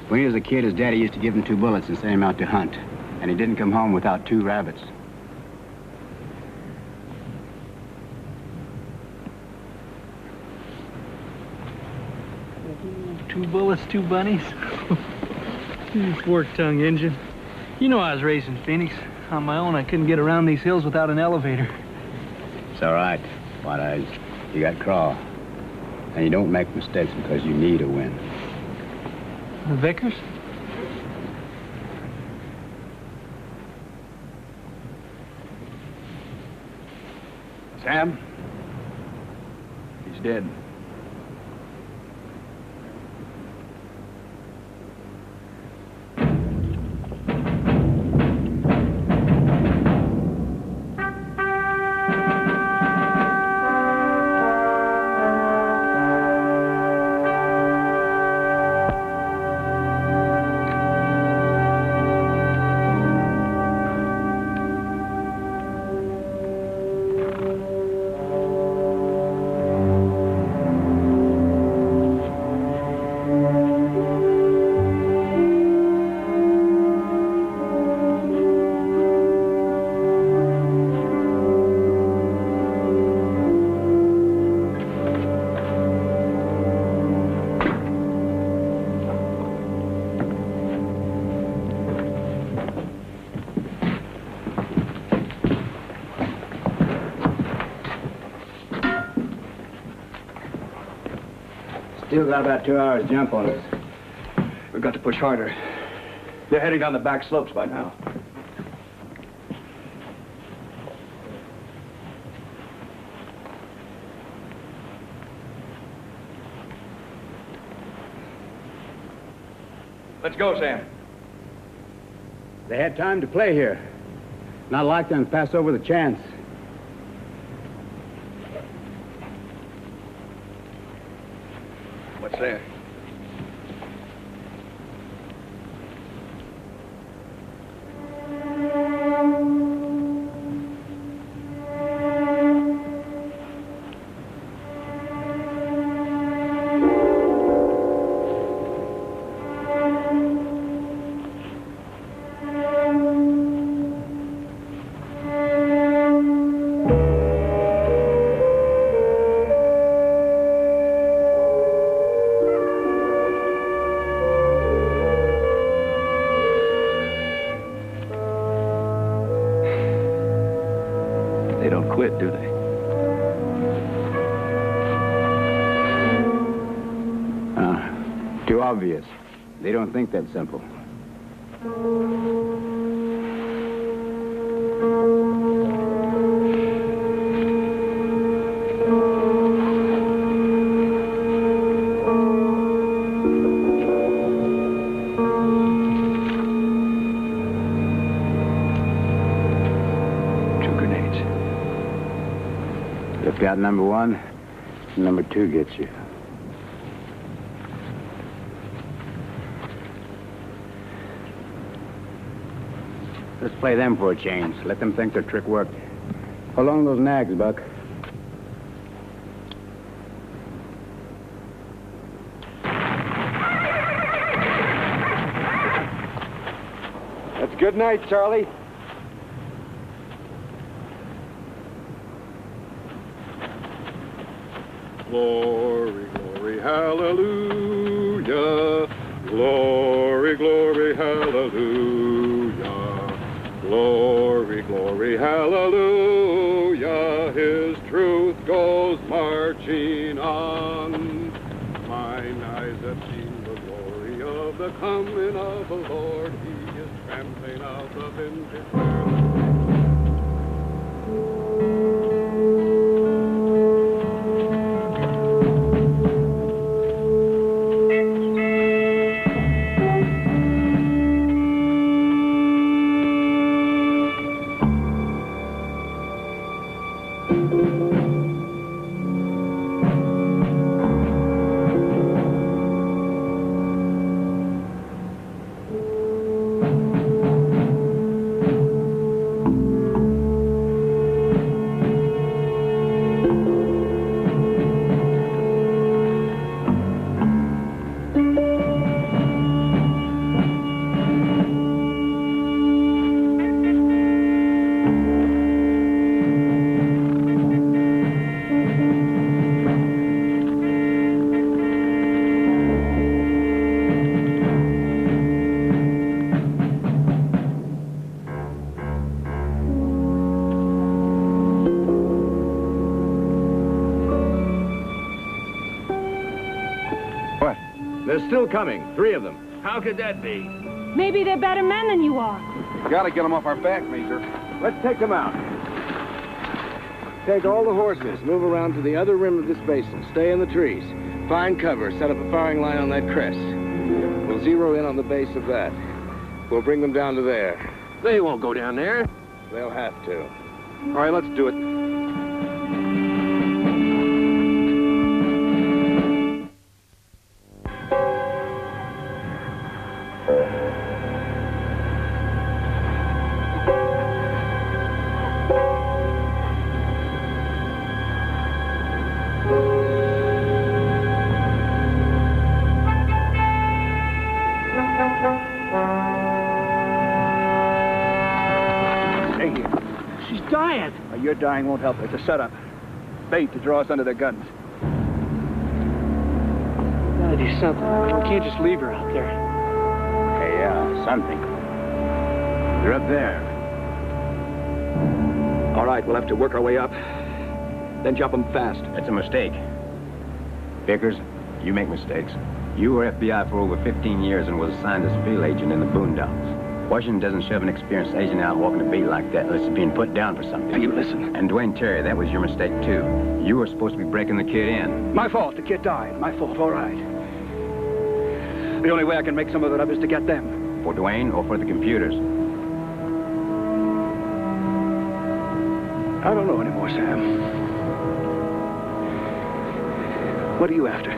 When he was a kid, his daddy used to give him 2 bullets and send him out to hunt. And he didn't come home without 2 rabbits. Two bullets, 2 bunnies. You fork-tongued Injun. You know I was raised in Phoenix. On my own, I couldn't get around these hills without an elevator. It's all right, White-Eyes. You got crawl. And you don't make mistakes because you need a win. The Vickers? Sam? He's dead. Still got about 2 hours jump on us. We've got to push harder. They're heading down the back slopes by now. Let's go, Sam. They had time to play here. Not like them to pass over the chance. What's there? They don't quit, do they? Too obvious. They don't think that simple. Got number 1, number 2 gets you. Let's play them for a change. Let them think their trick worked. Hold on those nags, Buck. That's good night, Charlie. Glory, glory, hallelujah. Glory, glory, hallelujah. Glory, glory, hallelujah. marching on. Mine eyes have seen the glory of the coming of the Lord. He is trampling out the vintage land. They're still coming, 3 of them. How could that be? Maybe they're better men than you are. Gotta get them off our back, Major. Let's take them out. Take all the horses, move around to the other rim of this basin, stay in the trees. Find cover, set up a firing line on that crest. We'll zero in on the base of that. We'll bring them down to there. They won't go down there. They'll have to. All right, let's do it. Your dying won't help. It's a setup. Bait to draw us under their guns. Gotta do something. We can't just leave her out there. Hey, something. They're up there. All right, we'll have to work our way up, then jump them fast. That's a mistake. Vickers, you make mistakes. You were FBI for over 15 years and was assigned as field agent in the Boondocks. Washington doesn't shove an experienced agent out walking a beat like that unless he's being put down for something. Now, you listen. And Dwayne Terry, that was your mistake, too. You were supposed to be breaking the kid in. My fault. The kid died. My fault. All right. The only way I can make some of it up is to get them. For Dwayne or for the computers? I don't know anymore, Sam. What are you after?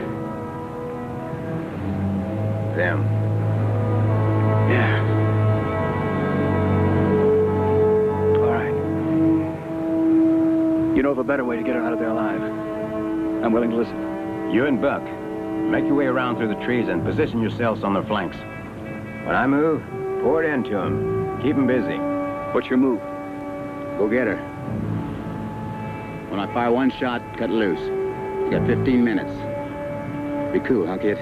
Them. Yeah. You know of a better way to get her out of there alive. I'm willing to listen. You and Buck, make your way around through the trees and position yourselves on their flanks. When I move, pour it into them. Keep them busy. What's your move? Go get her. When I fire one shot, cut loose. You got 15 minutes. Be cool, huh, kid?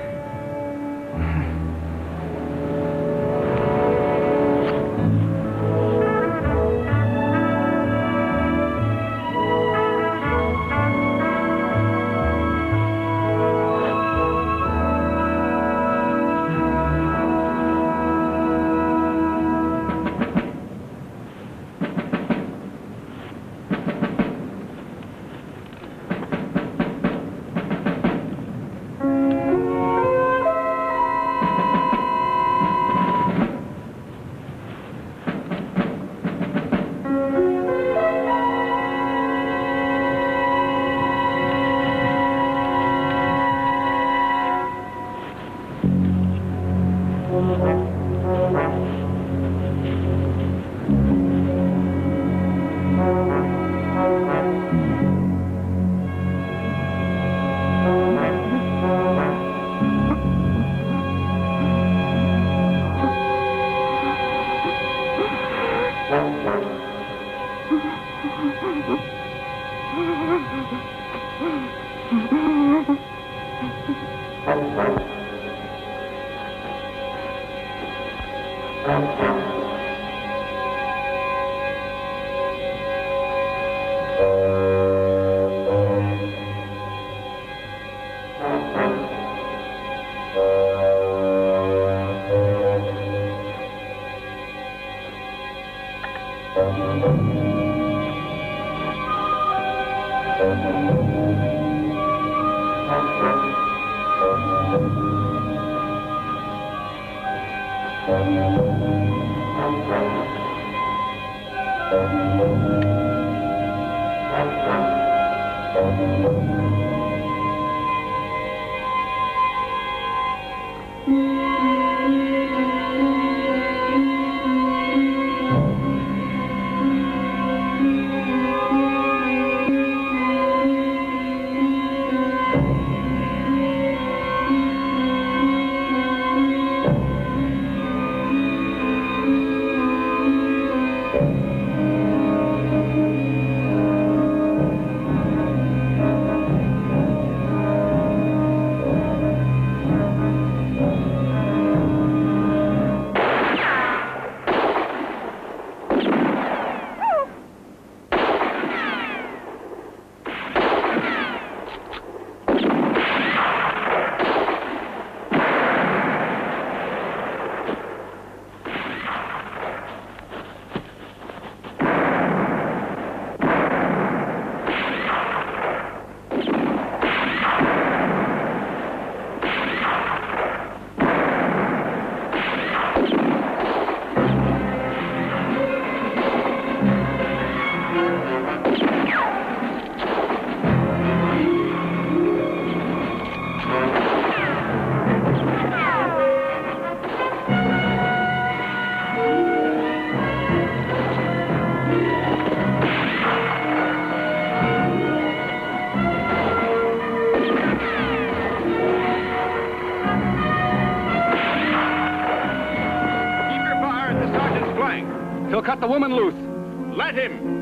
He'll cut the woman loose. Let him!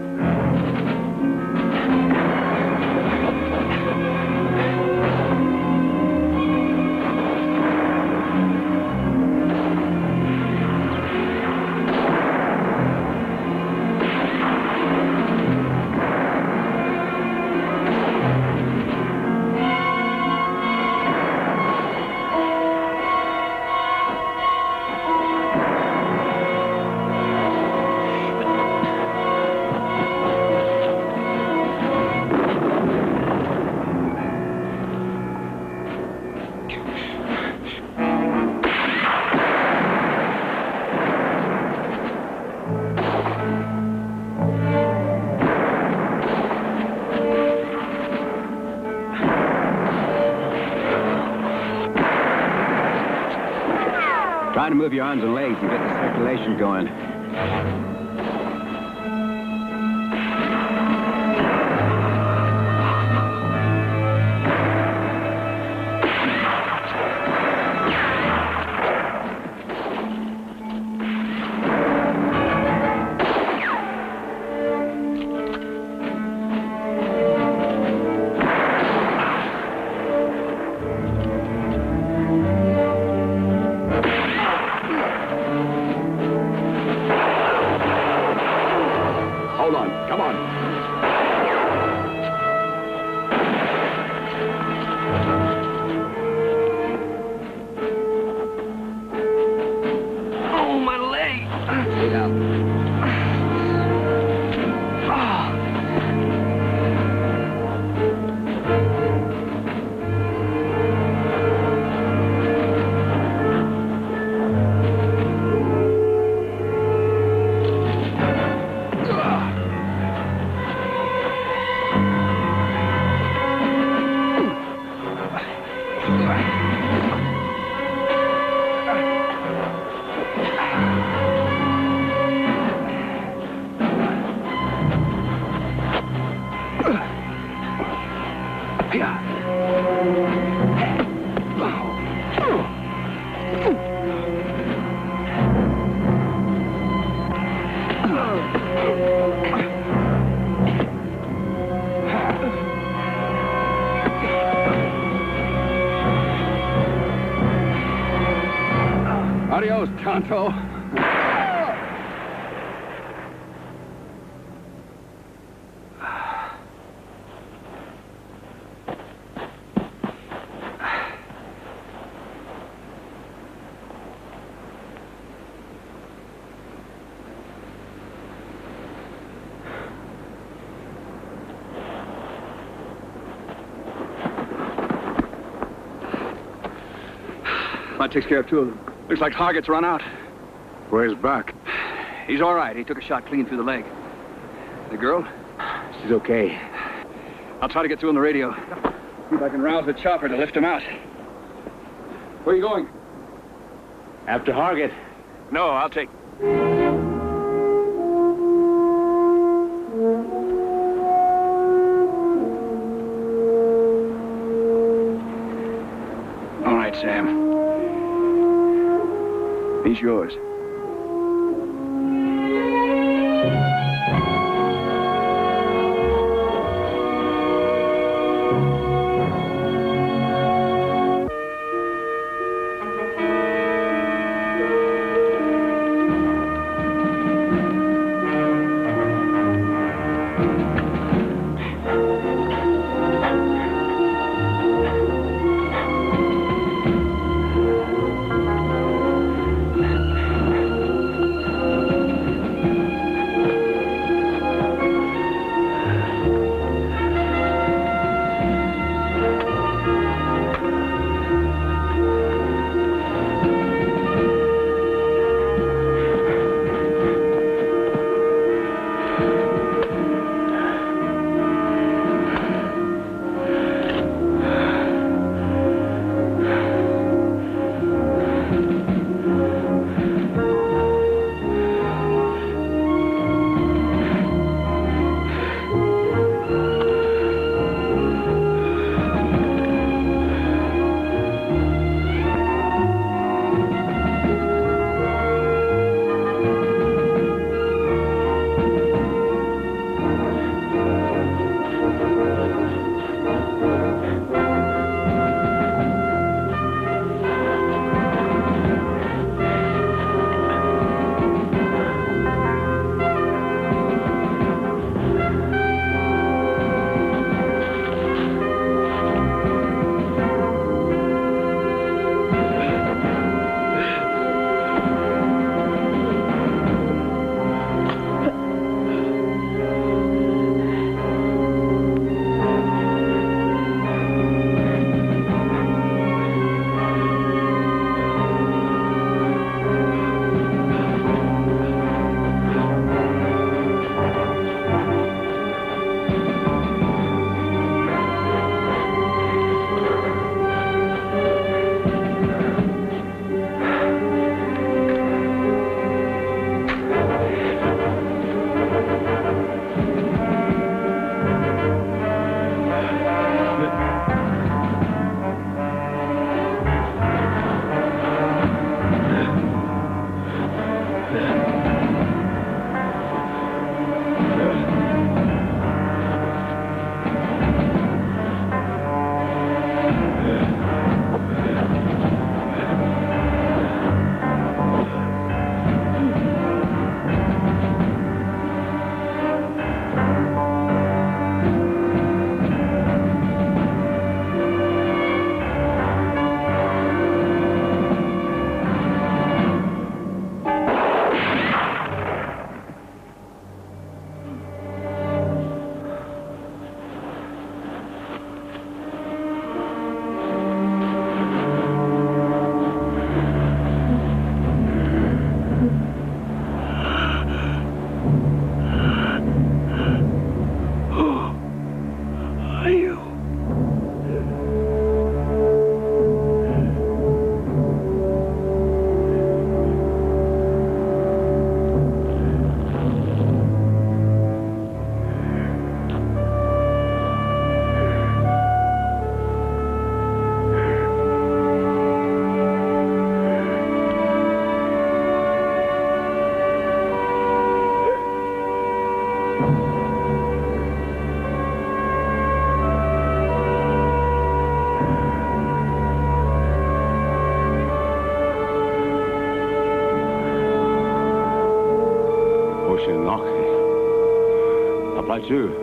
Trying to move your arms and legs and get the circulation going. Adios, Tonto. That takes care of 2 of them. Looks like Hargett's run out. Where's Buck? He's all right. He took a shot clean through the leg. The girl? She's okay. I'll try to get through on the radio. See if I can rouse the chopper to lift him out. Where are you going? After Hargett. No, I'll take... All right, Sam. He's yours. Apply too.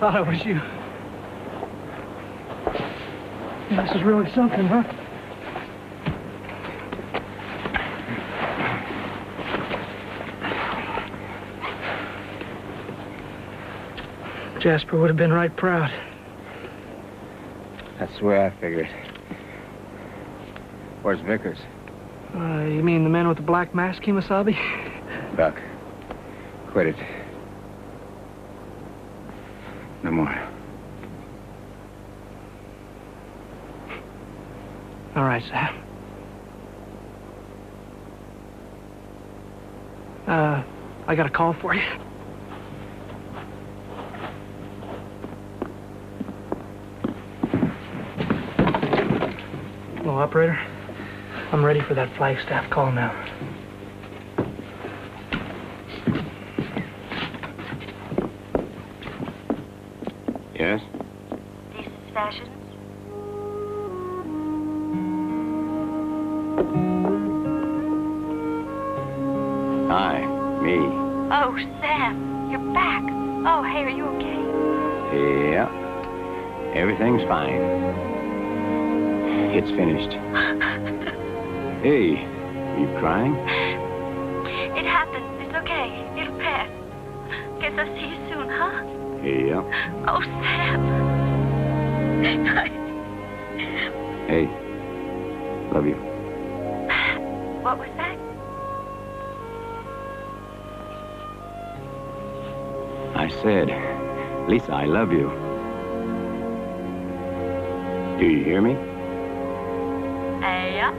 thought it was you. This is really something, huh? Jasper would have been right proud. That's the way I figured. Where's Vickers? You mean the man with the black mask, Kimasabi? Buck. Quit it. No more. All right, Sam. I got a call for you. Hello, operator. I'm ready for that Flagstaff call now. Yes? Decent fashions? Hi, me. Oh, Sam, you're back. Oh, hey, are you okay? Yeah. Everything's fine. It's finished. Hey, you crying? It happened. It's okay. It'll pass. Guess I'll see you soon, huh? Yeah. Oh, Sam. Hey, love you. What was that? I said, Lisa, I love you. Do you hear me? Yeah.